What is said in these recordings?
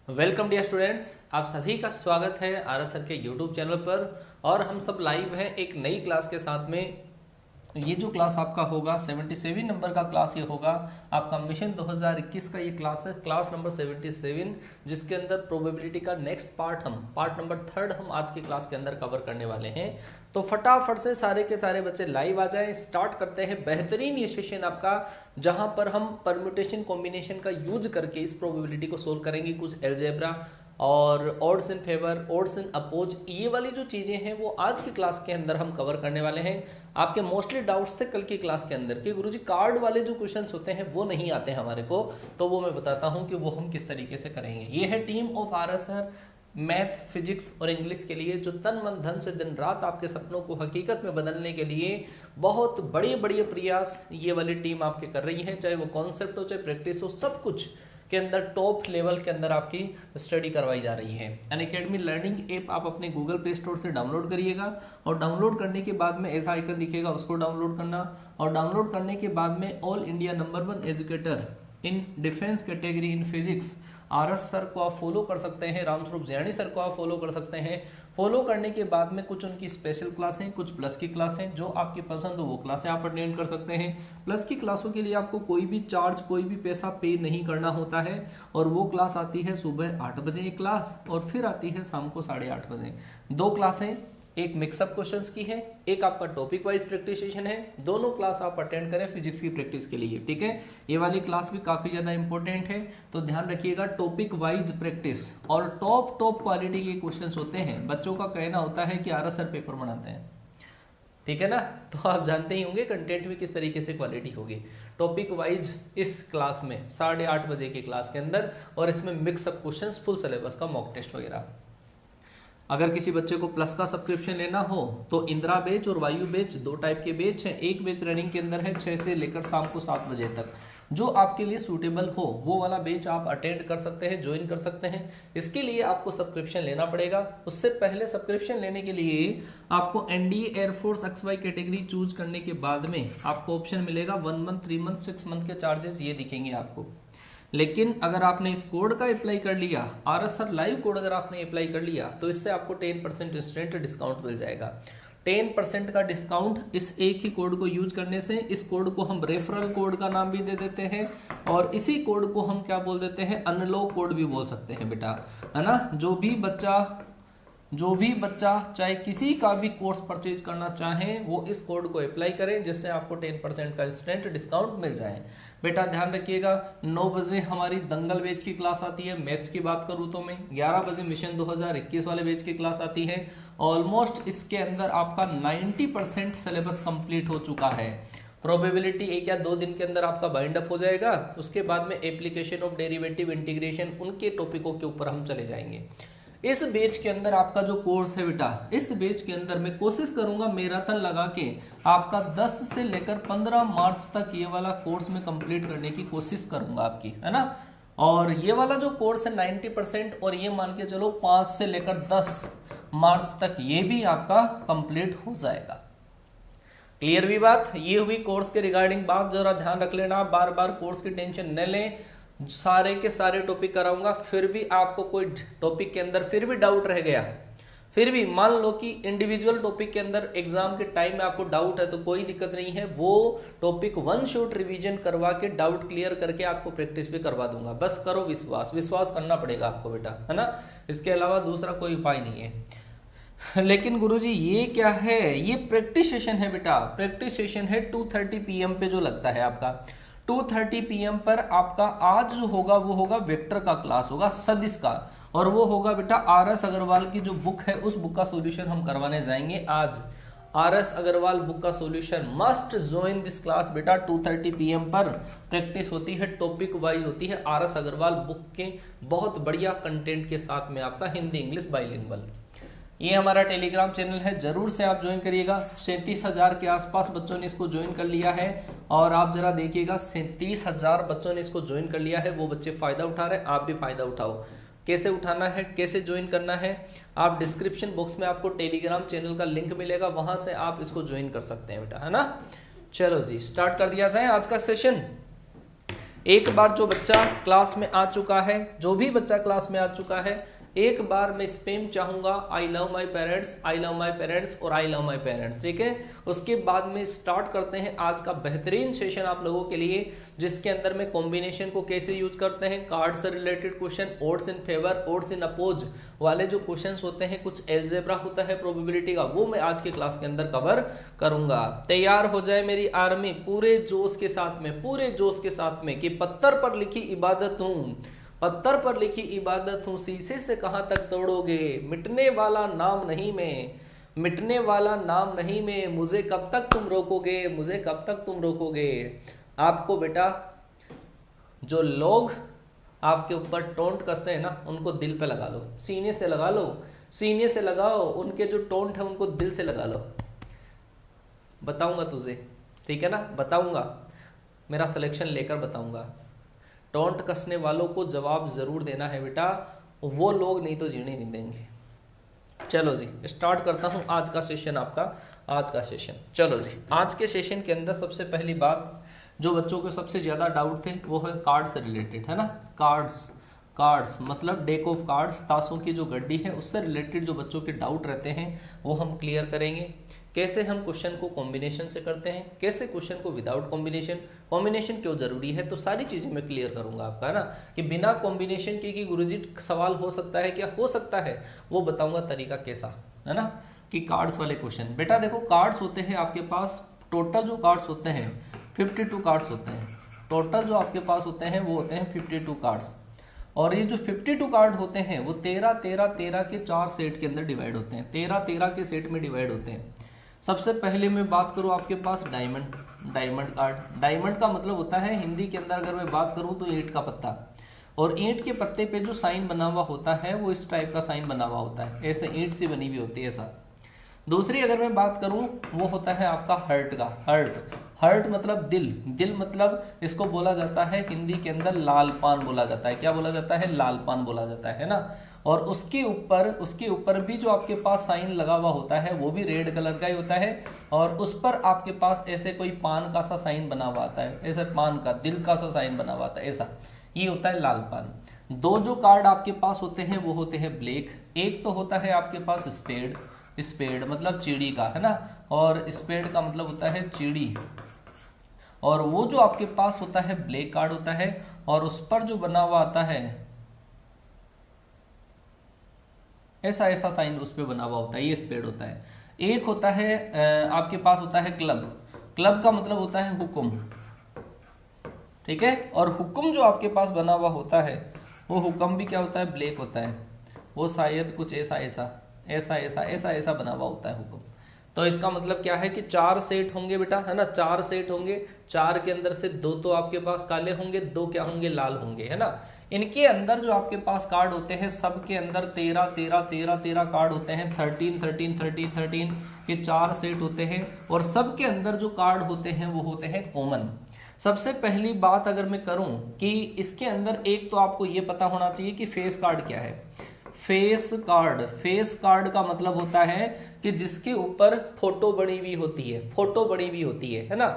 Welcome dear students, आप सभी का स्वागत है आरएस सर के यूट्यूब चैनल पर। और हम सब लाइव हैं एक नई क्लास के साथ में। ये जो क्लास आपका होगा 77 नंबर का क्लास ये होगा आपका मिशन 2021 का ये क्लास है, क्लास नंबर 77, जिसके अंदर प्रोबेबिलिटी का नेक्स्ट पार्ट नंबर 3 हम आज की क्लास के अंदर कवर करने वाले हैं। तो फटाफट से सारे के सारे बच्चे लाइव आ जाएं। स्टार्ट करते हैं बेहतरीन ये सेशन आपका, जहां पर हम परम्यूटेशन कॉम्बिनेशन का यूज करके इस प्रोबेबिलिटी को सोल्व करेंगे। कुछ एलजेब्रा और odds in favour, odds in oppose, ये वाली जो चीज़ें हैं वो आज की क्लास के अंदर हम कवर करने वाले हैं। आपके मोस्टली डाउट्स थे कल की क्लास के अंदर कि गुरुजी कार्ड वाले जो क्वेश्चंस होते हैं वो नहीं आते हमारे को, तो वो मैं बताता हूं कि वो हम किस तरीके से करेंगे। ये है team of RS sir math, physics और इंग्लिश के लिए, जो तन मन धन से दिन रात आपके सपनों को हकीकत में बदलने के लिए बहुत बड़े बड़े प्रयास ये वाली टीम आपके कर रही है। चाहे वो कॉन्सेप्ट हो, चाहे प्रैक्टिस हो, सब कुछ के अंदर टॉप लेवल के अंदर आपकी स्टडी करवाई जा रही है। अनअकैडमी लर्निंग ऐप आप अपने गूगल प्ले स्टोर से डाउनलोड करिएगा, और डाउनलोड करने के बाद में ऐसा आइकन दिखेगा, उसको डाउनलोड करना। और डाउनलोड करने के बाद में all India number 1 educator in defence category in physics RS sir को आप फॉलो कर सकते हैं, रामस्वरूप जैनी सर को आप फॉलो कर सकते हैं। फॉलो करने के बाद में कुछ उनकी स्पेशल क्लासें, कुछ प्लस की क्लासें, जो आपकी पसंद हो वो क्लासें आप अटेंड कर सकते हैं। प्लस की क्लासों के लिए आपको कोई भी चार्ज, कोई भी पैसा पे नहीं करना होता है। और वो क्लास आती है सुबह 8 बजे एक क्लास, और फिर आती है शाम को 8:30 बजे। 2 क्लासें, एक मिक्सअप क्वेश्चंस की है, एक आपका टॉपिक वाइज प्रैक्टिस सेशन है। दोनों क्लास आप अटेंड करें फिजिक्स की प्रैक्टिस के लिए, ठीक है। ये वाली क्लास भी काफी ज्यादा इंपॉर्टेंट है, तो ध्यान रखिएगा। टॉपिक वाइज प्रैक्टिस और टॉप क्वालिटी के क्वेश्चंस होते हैं। बच्चों का कहना होता है कि आरएस सर पेपर बनाते हैं, ठीक है ना। तो आप जानते ही होंगे कंटेंट में किस तरीके से क्वालिटी होगी। टॉपिक वाइज इस क्लास में 8:30 बजे की क्लास के अंदर, और इसमें मिक्सअप क्वेश्चंस, फुल सिलेबस का मॉक टेस्ट वगैरह। अगर किसी बच्चे को प्लस का सब्सक्रिप्शन लेना हो तो इंदिरा बैच और वायु बैच 2 टाइप के बैच हैं। एक बैच रनिंग के अंदर है 6 से लेकर शाम को 7 बजे तक। जो आपके लिए सूटेबल हो वो वाला बैच आप अटेंड कर सकते हैं, ज्वाइन कर सकते हैं। इसके लिए आपको सब्सक्रिप्शन लेना पड़ेगा। उससे पहले सब्सक्रिप्शन लेने के लिए आपको NDA air force XY category choose करने के बाद में आपको ऑप्शन मिलेगा 1 मंथ, 3 मंथ, 6 मंथ के चार्जेस ये दिखेंगे आपको। लेकिन अगर आपने इस कोड का अप्लाई कर लिया, आरएस सर लाइव कोड अगर आपने अप्लाई कर लिया, तो इससे आपको 10% इंस्टेंट डिस्काउंट मिल जाएगा। 10% का डिस्काउंट इस एक ही कोड को यूज करने से। इस कोड को हम रेफरल कोड का नाम भी दे देते हैं, और इसी कोड को हम क्या बोल देते हैं, अनलॉक कोड भी बोल सकते हैं बेटा, है ना। जो भी बच्चा चाहे किसी का भी कोर्स परचेज करना चाहें, वो इस कोड को अप्लाई करें, जिससे आपको 10% का इंस्टेंट डिस्काउंट मिल जाए। बेटा ध्यान रखिएगा, 9 बजे हमारी दंगल बैच की क्लास आती है। मैथ्स की बात करूँ तो मैं 11 बजे मिशन 2021 वाले बैच की क्लास आती है। ऑलमोस्ट इसके अंदर आपका 90% सिलेबस कंप्लीट हो चुका है। प्रोबेबिलिटी 1 या 2 दिन के अंदर आपका बाइंड अप हो जाएगा। उसके बाद में एप्लीकेशन ऑफ डेरिवेटिव, इंटीग्रेशन, उनके टॉपिकों के ऊपर हम चले जाएंगे। इस बैच के अंदर आपका जो कोर्स है बेटा, इस बैच के अंदर मैं कोशिश करूंगा मैराथन लगा के आपका 10 से लेकर 15 मार्च तक ये वाला कोर्स में कंप्लीट करने की कोशिश करूंगा आपकी, है ना। और ये वाला जो कोर्स है 90%, और ये मान के चलो 5 से लेकर 10 मार्च तक ये भी आपका कंप्लीट हो जाएगा। क्लियर भी बात। ये हुई कोर्स के रिगार्डिंग बात, जरा ध्यान रख लेना, बार बार कोर्स की टेंशन न लें। सारे के सारे टॉपिक कराऊंगा, फिर भी आपको कोई टॉपिक के अंदर फिर भी डाउट रह गया, फिर भी मान लो कि इंडिविजुअल टॉपिक के अंदर एग्जाम के टाइम में आपको डाउट है, तो कोई दिक्कत नहीं है। वो टॉपिक 1 शॉट रिवीजन करवा के डाउट क्लियर करके आपको प्रैक्टिस भी करवा दूंगा। बस करो विश्वास करना पड़ेगा आपको बेटा, है ना। इसके अलावा दूसरा कोई उपाय नहीं है। लेकिन गुरुजी ये क्या है, ये प्रैक्टिस सेशन है बेटा, प्रैक्टिस सेशन है 2:30 PM पे जो लगता है आपका। 2:30 PM पर आपका आज जो होगा वो होगा वेक्टर का क्लास होगा, सदिश का, और वो होगा बेटा आरएस अग्रवाल की जो बुक है उस बुक का सॉल्यूशन हम करवाने जाएंगे आज। आरएस अग्रवाल बुक का solution, must join this class बेटा। 2:30 PM पर प्रैक्टिस होती है, टॉपिक वाइज होती है। आरएस अग्रवाल बुक के बहुत बढ़िया कंटेंट के साथ में आपका हिंदी इंग्लिश बाइलिंगुअल। ये हमारा टेलीग्राम चैनल है, जरूर से आप ज्वाइन करिएगा। 37,000 के आसपास बच्चों ने इसको ज्वाइन कर लिया है, और आप जरा देखिएगा 37,000 बच्चों ने इसको ज्वाइन कर लिया है। वो बच्चे फायदा उठा रहे हैं, आप भी फायदा उठाओ। कैसे उठाना है, कैसे ज्वाइन करना है, आप डिस्क्रिप्शन बॉक्स में आपको टेलीग्राम चैनल का लिंक मिलेगा, वहां से आप इसको ज्वाइन कर सकते हैं बेटा, है ना। चलो जी स्टार्ट कर दिया जाए आज का सेशन। एक बार जो बच्चा क्लास में आ चुका है, जो भी बच्चा क्लास में आ चुका है, एक बार मैं स्पैम चाहूंगा I love my parents, I love my parents और आई लव माई पेरेंट्स, ठीक है। उसके बाद में स्टार्ट करते हैं आज का बेहतरीन सेशन आप लोगों के लिए, जिसके अंदर में कॉम्बिनेशन को कैसे यूज करते हैं, कार्ड से related question, odds in favour, odds in oppose वाले जो क्वेश्चंस होते हैं, कुछ एल्जेब्रा होता है प्रोबेबिलिटी का, वो मैं आज के क्लास के अंदर कवर करूंगा। तैयार हो जाए मेरी आर्मी पूरे जोश के साथ में, पूरे जोश के साथ में कि पत्थर पर लिखी इबादत हूं, पत्थर पर लिखी इबादत हूं, शीशे से कहां तक तोड़ोगे, मिटने वाला नाम नहीं मैं, मिटने वाला नाम नहीं मैं, मुझे कब तक तुम रोकोगे, मुझे कब तक तुम रोकोगे। आपको बेटा जो लोग आपके ऊपर टोंट कसते हैं ना, उनको दिल पे लगा लो, सीने से लगा लो, सीने से लगाओ, उनके जो टोंट है उनको दिल से लगा लो। बताऊंगा तुझे, ठीक है ना, बताऊंगा, मेरा सिलेक्शन लेकर बताऊंगा। टोंट कसने वालों को जवाब जरूर देना है बेटा, वो लोग नहीं तो जीने नहीं देंगे। चलो जी स्टार्ट करता हूं आज का सेशन, आपका आज का सेशन। चलो जी आज के सेशन के अंदर सबसे पहली बात जो बच्चों को सबसे ज्यादा डाउट थे वो है कार्ड से रिलेटेड, है ना। कार्ड्स, कार्ड्स मतलब डेक ऑफ कार्ड्स, ताशों की जो गड्डी है उससे रिलेटेड जो बच्चों के डाउट रहते हैं वो हम क्लियर करेंगे। कैसे हम क्वेश्चन को कॉम्बिनेशन से करते हैं, कैसे क्वेश्चन को विदाउट कॉम्बिनेशन, कॉम्बिनेशन क्यों जरूरी है, तो सारी चीजें मैं क्लियर करूंगा आपका, है ना। कि बिना कॉम्बिनेशन के कि गुरुजी सवाल हो सकता है, क्या हो सकता है, वो बताऊंगा तरीका कैसा, है ना। कि कार्ड्स वाले क्वेश्चन, बेटा देखो कार्ड्स होते हैं आपके पास, टोटल जो कार्ड्स होते हैं 52 कार्ड्स होते हैं, टोटल जो आपके पास होते हैं वो होते हैं 52 कार्ड्स। और ये जो 52 कार्ड होते हैं वो 13 के 4 सेट के अंदर डिवाइड होते हैं, 13 के सेट में डिवाइड होते हैं। सबसे पहले मैं बात करूं आपके पास डायमंड, डायमंड कार्ड, डायमंड का मतलब होता है हिंदी के अंदर अगर मैं बात करूं तो ईंट का पत्ता, और ईंट के पत्ते पे जो साइन बना हुआ होता है वो इस टाइप का साइन बना हुआ होता है, ऐसे ईंट से बनी हुई होती है ऐसा। दूसरी अगर मैं बात करूं वो होता है आपका हर्ट का, हर्ट, हर्ट मतलब दिल, दिल मतलब इसको बोला जाता है हिंदी के अंदर लाल पान बोला जाता है, क्या बोला जाता है, लाल पान बोला जाता है ना। और उसके ऊपर भी जो आपके पास साइन लगा हुआ होता है वो भी रेड कलर का ही होता है, और उस पर आपके पास ऐसे कोई पान का सा साइन बना हुआ आता है, ऐसे पान का दिल का सा साइन बना हुआ आता है, ऐसा ये होता है लाल पान। दो जो कार्ड आपके पास होते हैं वो होते हैं ब्लैक, एक तो होता है आपके पास स्पेड, स्पेड मतलब चिड़ी का, है ना, और स्पेड का मतलब होता है चिड़ी, और वो जो आपके पास होता है ब्लैक कार्ड होता है, और उस पर जो बना हुआ आता है ऐसा ऐसा साइन उस पर बना हुआ होता है, ये स्पेड होता है। एक होता है आपके पास होता है क्लब, क्लब का मतलब होता है हुक्म, ठीक है, और हुक्म जो आपके पास बना हुआ होता है वो हुक्म भी क्या होता है, ब्लैक होता है, वो शायद कुछ ऐसा ऐसा ऐसा ऐसा ऐसा ऐसा बना हुआ होता है हुक्म। तो इसका मतलब क्या है कि 4 सेट होंगे बेटा, है ना, 4 सेट होंगे, 4 के अंदर से 2 तो आपके पास काले होंगे, 2 क्या होंगे, लाल होंगे, है ना। इनके अंदर जो आपके पास कार्ड होते हैं सब के अंदर 13 कार्ड होते हैं, 13 ये 4 सेट होते हैं, और सब के अंदर जो कार्ड होते हैं वो होते हैं कॉमन। सबसे पहली बात अगर मैं करूं कि इसके अंदर एक तो आपको ये पता होना चाहिए कि फेस कार्ड क्या है। फेस कार्ड, फेस कार्ड का मतलब होता है कि जिसके ऊपर फोटो बनी हुई होती है, फोटो बनी हुई होती है ना।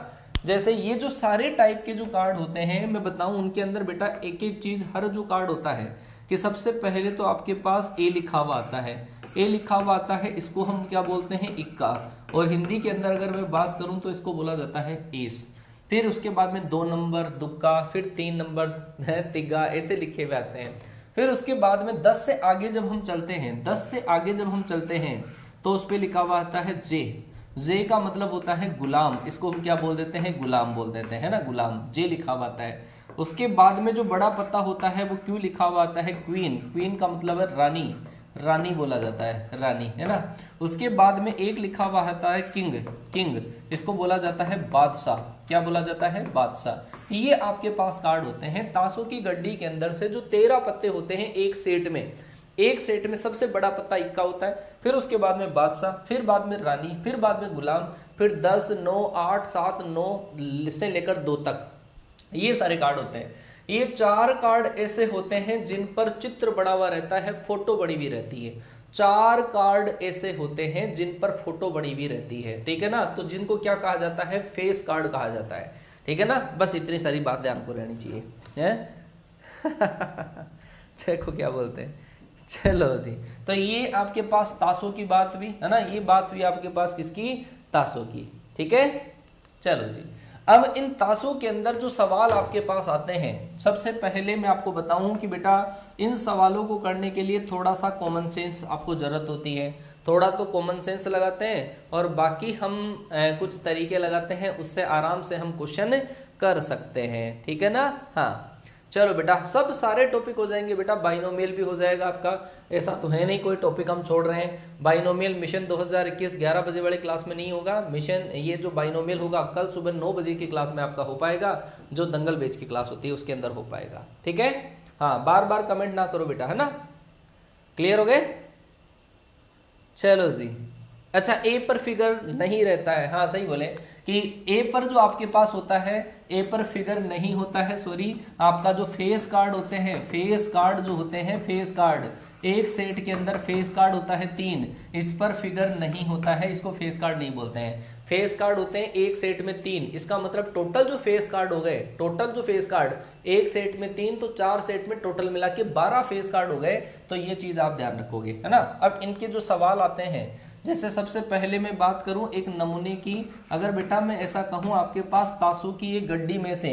जैसे ये जो सारे टाइप के जो कार्ड होते हैं मैं बताऊं उनके अंदर बेटा एक एक चीज, हर जो कार्ड होता है कि सबसे पहले तो आपके पास ए लिखा हुआ आता है, ए लिखा हुआ आता है, इसको हम क्या बोलते हैं, इक्का, और हिंदी के अंदर अगर मैं बात करूं तो इसको बोला जाता है एस। फिर उसके बाद में 2 नंबर दुक्का, फिर 3 नंबर है तिग्गा, ऐसे लिखे हुए आते हैं। फिर उसके बाद में 10 से आगे जब हम चलते हैं, 10 से आगे जब हम चलते हैं तो उस पर लिखा हुआ आता है जे, जे का मतलब होता है गुलाम, इसको हम क्या बोल देते हैं, गुलाम बोल देते हैं ना, गुलाम, जे लिखा हुआ आता है। उसके बाद में जो बड़ा पत्ता होता है वो क्यों लिखा हुआ आता है, क्वीन, क्वीन का मतलब है रानी, रानी बोला जाता है, रानी, है ना। उसके बाद में एक लिखा हुआ आता है किंग, किंग, इसको बोला जाता है बादशाह, क्या बोला जाता है, बादशाह। ये आपके पास कार्ड होते हैं ताशों की गड्डी के अंदर से जो 13 पत्ते होते हैं एक सेट में, एक सेट में सबसे बड़ा पत्ता इक्का होता है, फिर उसके बाद में बादशाह, फिर बाद में रानी, फिर बाद में गुलाम, फिर 10, 9, 8, 7, 9 से लेकर 2 तक ये सारे कार्ड होते हैं। ये 4 कार्ड ऐसे होते हैं जिन पर चित्र बड़ा हुआ रहता है, फोटो बड़ी हुई रहती है। 4 कार्ड ऐसे होते हैं जिन पर फोटो बड़ी हुई रहती है, ठीक है ना। तो जिनको क्या कहा जाता है, फेस कार्ड कहा जाता है, ठीक है ना, बस इतनी सारी बात ध्यान को रहनी चाहिए है। देखो क्या बोलते हैं, चलो जी। तो ये आपके पास तासों की बात भी है ना, ये बात हुई आपके पास किसकी, तासों की, ठीक है। चलो जी, अब इन तासों के अंदर जो सवाल आपके पास आते हैं, सबसे पहले मैं आपको बताऊं कि बेटा इन सवालों को करने के लिए थोड़ा सा कॉमन सेंस आपको जरूरत होती है। थोड़ा तो कॉमन सेंस लगाते हैं और बाकी हम कुछ तरीके लगाते हैं, उससे आराम से हम क्वेश्चन कर सकते हैं, ठीक है ना। हाँ चलो बेटा, सब सारे टॉपिक हो जाएंगे बेटा, बाइनोमियल भी हो जाएगा आपका, ऐसा तो है नहीं कोई टॉपिक हम छोड़ रहे हैं। बाइनोमियल मिशन 2021 11 बजे वाले क्लास में नहीं होगा मिशन, ये जो बाइनोमियल होगा कल सुबह 9 बजे की क्लास में आपका हो पाएगा, जो दंगल बेच की क्लास होती है उसके अंदर हो पाएगा, ठीक है। हाँ बार बार कमेंट ना करो बेटा, है ना, क्लियर हो गए। चलो जी, अच्छा ए पर फिगर नहीं रहता है, हाँ सही बोले कि ए पर जो आपके पास होता है, ए पर फिगर नहीं होता है, सॉरी आपका जो फेस कार्ड होते हैं, फेस कार्ड जो होते हैं, फेस कार्ड एक सेट के अंदर फेस कार्ड होता है 3, इस पर फिगर नहीं होता है, इसको फेस कार्ड नहीं बोलते हैं। फेस कार्ड होते हैं एक सेट में 3, इसका मतलब टोटल जो फेस कार्ड हो गए, टोटल जो फेस कार्ड एक सेट में 3 तो 4 सेट में टोटल मिला के 12 फेस कार्ड हो गए। तो ये चीज आप ध्यान रखोगे, है ना। अब इनके जो सवाल आते हैं, जैसे सबसे पहले मैं बात करूं एक नमूने की, अगर बेटा मैं ऐसा कहूं आपके पास तासों की एक गड्डी में से,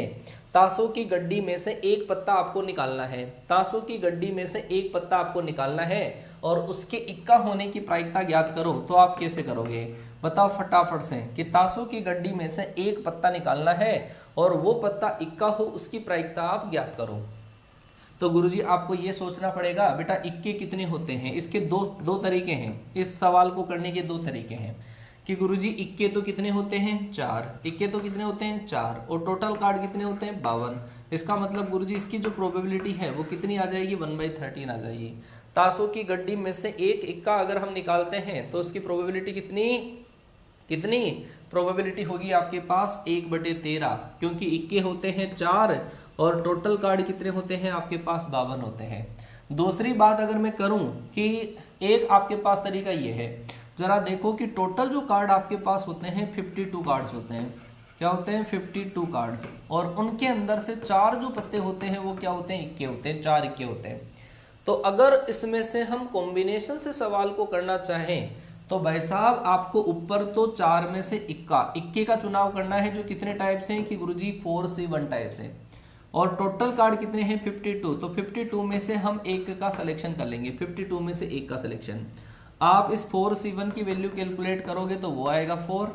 तासों की गड्डी में से एक पत्ता आपको निकालना है, तासों की गड्डी में से एक पत्ता आपको निकालना है और उसके इक्का होने की प्रायिकता ज्ञात करो, तो आप कैसे करोगे बताओ फटाफट से, कि तासों की गड्डी में से एक पत्ता निकालना है और वो पत्ता इक्का हो, उसकी प्रायिकता आप ज्ञात करो। तो गुरुजी आपको ये सोचना पड़ेगा बेटा इक्के कितने होते हैं, इसके दो तरीके हैं, इस सवाल को करने के 2 तरीके हैं कि गुरुजी इक्के तो कितने होते हैं 4, इक्के तो कितने होते हैं 4 और टोटल कार्ड कितने होते हैं 52। इसका मतलब गुरुजी इसकी जो प्रोबेबिलिटी है वो कितनी आ जाएगी 1/13 आ जाएगी। तासों की गड्डी में से एक इक्का अगर हम निकालते हैं तो उसकी प्रोबेबिलिटी कितनी प्रोबेबिलिटी होगी आपके पास 1/13, क्योंकि इक्के होते हैं 4 और टोटल कार्ड कितने होते हैं आपके पास 52 होते हैं। दूसरी बात अगर मैं करूं कि एक आपके पास तरीका ये है, जरा देखो कि टोटल जो कार्ड आपके पास होते हैं 52 कार्ड्स होते हैं, क्या होते हैं 52 कार्ड्स, और उनके अंदर से 4 जो पत्ते होते हैं वो क्या होते हैं इक्के होते हैं, 4 इक्के होते हैं। तो अगर इसमें से हम कॉम्बिनेशन से सवाल को करना चाहें तो भाई साहब आपको ऊपर तो 4 में से इक्के का चुनाव करना है, जो कितने टाइप से हैं कि गुरुजी 4C1 टाइप से, और टोटल कार्ड कितने हैं 52, तो 52 में से हम एक का सिलेक्शन कर लेंगे, 52 में से एक का सिलेक्शन। आप इस 4C1 की वैल्यू कैलकुलेट करोगे तो वो आएगा 4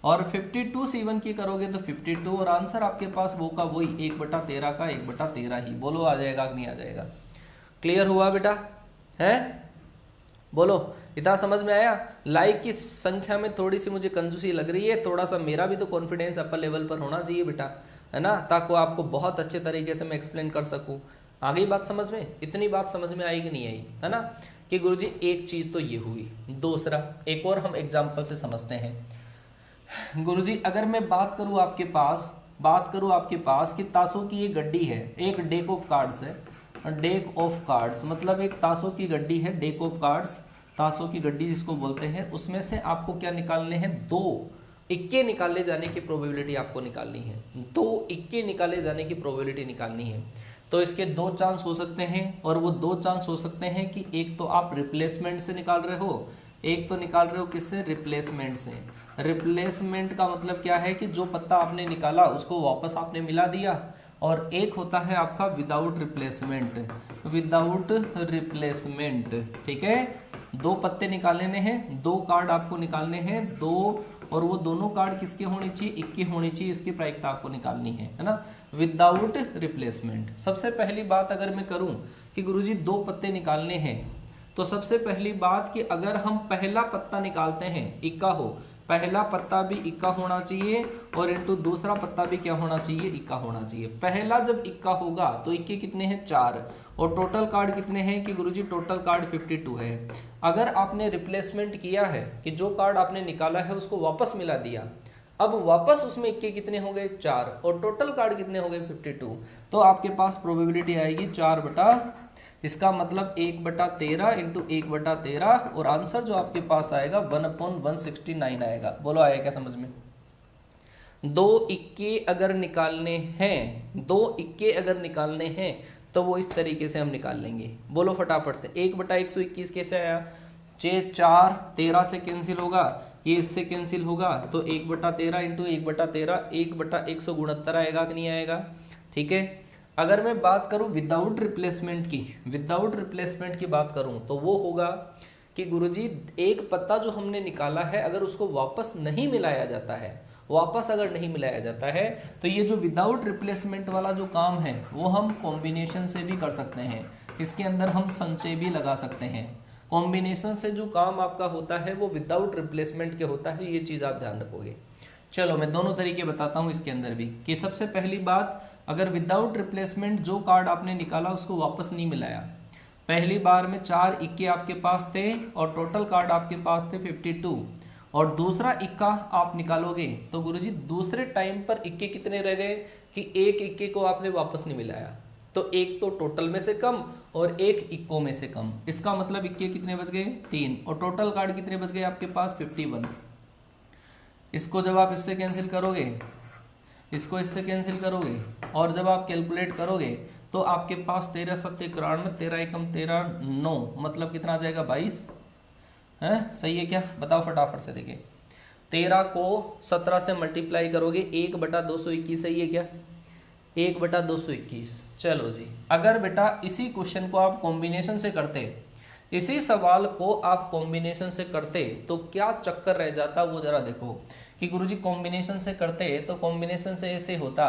और 52C1 की करोगे तो 52, और आंसर आपके पास वो का वही 1/13 का 1/13 ही, बोलो आ जाएगा कि नहीं आ जाएगा। क्लियर हुआ बेटा, है बोलो इतना समझ में आया। लाइक की संख्या में थोड़ी सी मुझे कंजूसी लग रही है, थोड़ा सा मेरा भी तो कॉन्फिडेंस अपर लेवल पर होना चाहिए बेटा, है ना, ताकि आपको बहुत अच्छे तरीके से मैं एक्सप्लेन कर सकूं। आ गई बात समझ में, इतनी बात समझ में आई कि नहीं आई, है ना, कि गुरुजी एक चीज तो ये हुई। दूसरा एक और हम एग्जाम्पल से समझते हैं। गुरुजी अगर मैं बात करूं आपके पास कि तासों की ये गड्डी है, एक डेक ऑफ कार्ड्स है, डेक ऑफ कार्ड्स मतलब एक तासों की गड्डी है, डेक ऑफ कार्ड्स तासों की गड्डी जिसको बोलते हैं, उसमें से आपको क्या निकालने हैं 2 इक्के निकाले जाने की प्रोबेबिलिटी आपको निकालनी है, 2 इक्के निकाले जाने की प्रोबेबिलिटी निकालनी है। तो इसके 2 चांस हो सकते हैं, और वो 2 चांस हो सकते हैं कि एक तो आप रिप्लेसमेंट से निकाल रहे हो, एक तो निकाल रहे हो किससे रिप्लेसमेंट से। रिप्लेसमेंट का मतलब क्या है कि जो पत्ता आपने निकाला उसको वापस आपने मिला दिया, और एक होता है आपका विदाउट रिप्लेसमेंट, विदाउट रिप्लेसमेंट, ठीक है। 2 पत्ते निकालने हैं, 2 कार्ड आपको निकालने हैं, 2, और वो दोनों कार्ड किसके होनी चाहिए इक्के होनी चाहिए, इसकी प्रायिकता आपको निकालनी है ना, विदाउट रिप्लेसमेंट। सबसे पहली बात अगर मैं करूं कि गुरुजी 2 पत्ते निकालने हैं, तो सबसे पहली बात कि अगर हम पहला पत्ता निकालते हैं इक्का हो, पहला पत्ता भी इक्का होना चाहिए और इनटू दूसरा पत्ता भी क्या होना चाहिए इक्का होना चाहिए। पहला जब इक्का होगा तो इक्के कितने हैं 4, और टोटल कार्ड कितने हैं कि गुरुजी टोटल कार्ड 52 है। अगर आपने रिप्लेसमेंट किया है कि जो कार्ड आपने निकाला है उसको वापस मिला दिया, अब वापस उसमें इक्के कितने हो गए 4 और टोटल कार्ड कितने हो गए 52, तो आपके पास प्रोबेबिलिटी आएगी 4 इसका मतलब 1/13 इंटू 1/13, और आंसर जो आपके पास आएगा 1/169 आएगा। बोलो आया क्या समझ में। दो इक्के अगर निकालने हैं, दो इक्के अगर निकालने हैं तो वो इस तरीके से हम निकाल लेंगे। बोलो फटाफट से, 1/121 कैसे आया? 4 13 से कैंसिल होगा, ये इससे कैंसिल होगा, तो 1/13 इंटू 1/13 1/169 आएगा कि नहीं आएगा? ठीक है। अगर मैं बात करूं विदाउट रिप्लेसमेंट की, विदाउट रिप्लेसमेंट की बात करूं तो वो होगा कि गुरुजी एक पत्ता जो हमने निकाला है अगर उसको वापस नहीं मिलाया जाता है, वापस अगर नहीं मिलाया जाता है तो ये जो विदाउट रिप्लेसमेंट वाला जो काम है वो हम कॉम्बिनेशन से भी कर सकते हैं, इसके अंदर हम संचय भी लगा सकते हैं। कॉम्बिनेशन से जो काम आपका होता है वो विदाउट रिप्लेसमेंट के होता है, ये चीज़ आप ध्यान रखोगे। चलो मैं दोनों तरीके बताता हूँ इसके अंदर भी कि सबसे पहली बात, अगर विदाउट रिप्लेसमेंट जो कार्ड आपने निकाला उसको वापस नहीं मिलाया, पहली बार में 4 इक्के आपके पास थे और टोटल कार्ड आपके पास थे 52, और दूसरा इक्का आप निकालोगे तो गुरुजी दूसरे टाइम पर इक्के कितने रह गए कि एक इक्के को आपने वापस नहीं मिलाया, तो एक तो टोटल में से कम और एक इक्को में से कम, इसका मतलब इक्के कितने बच गए? 3, और टोटल कार्ड कितने बच गए आपके पास? 51। इसको जब आप इससे कैंसिल करोगे, इसको इससे कैंसिल करोगे और जब आप कैलकुलेट करोगे तो आपके पास 13 7 91, 13 एकम 13 9, मतलब कितना आ जाएगा? 22 है। सही है क्या? बताओ फटाफट से। देखिए 13 को 17 से मल्टीप्लाई करोगे 1/221, सही है क्या? 1/221। चलो जी, अगर बेटा इसी क्वेश्चन को आप कॉम्बिनेशन से करते, इसी सवाल को आप कॉम्बिनेशन से करते तो क्या चक्कर रह जाता वो जरा देखो कि गुरुजी कॉम्बिनेशन से करते तो कॉम्बिनेशन से ऐसे होता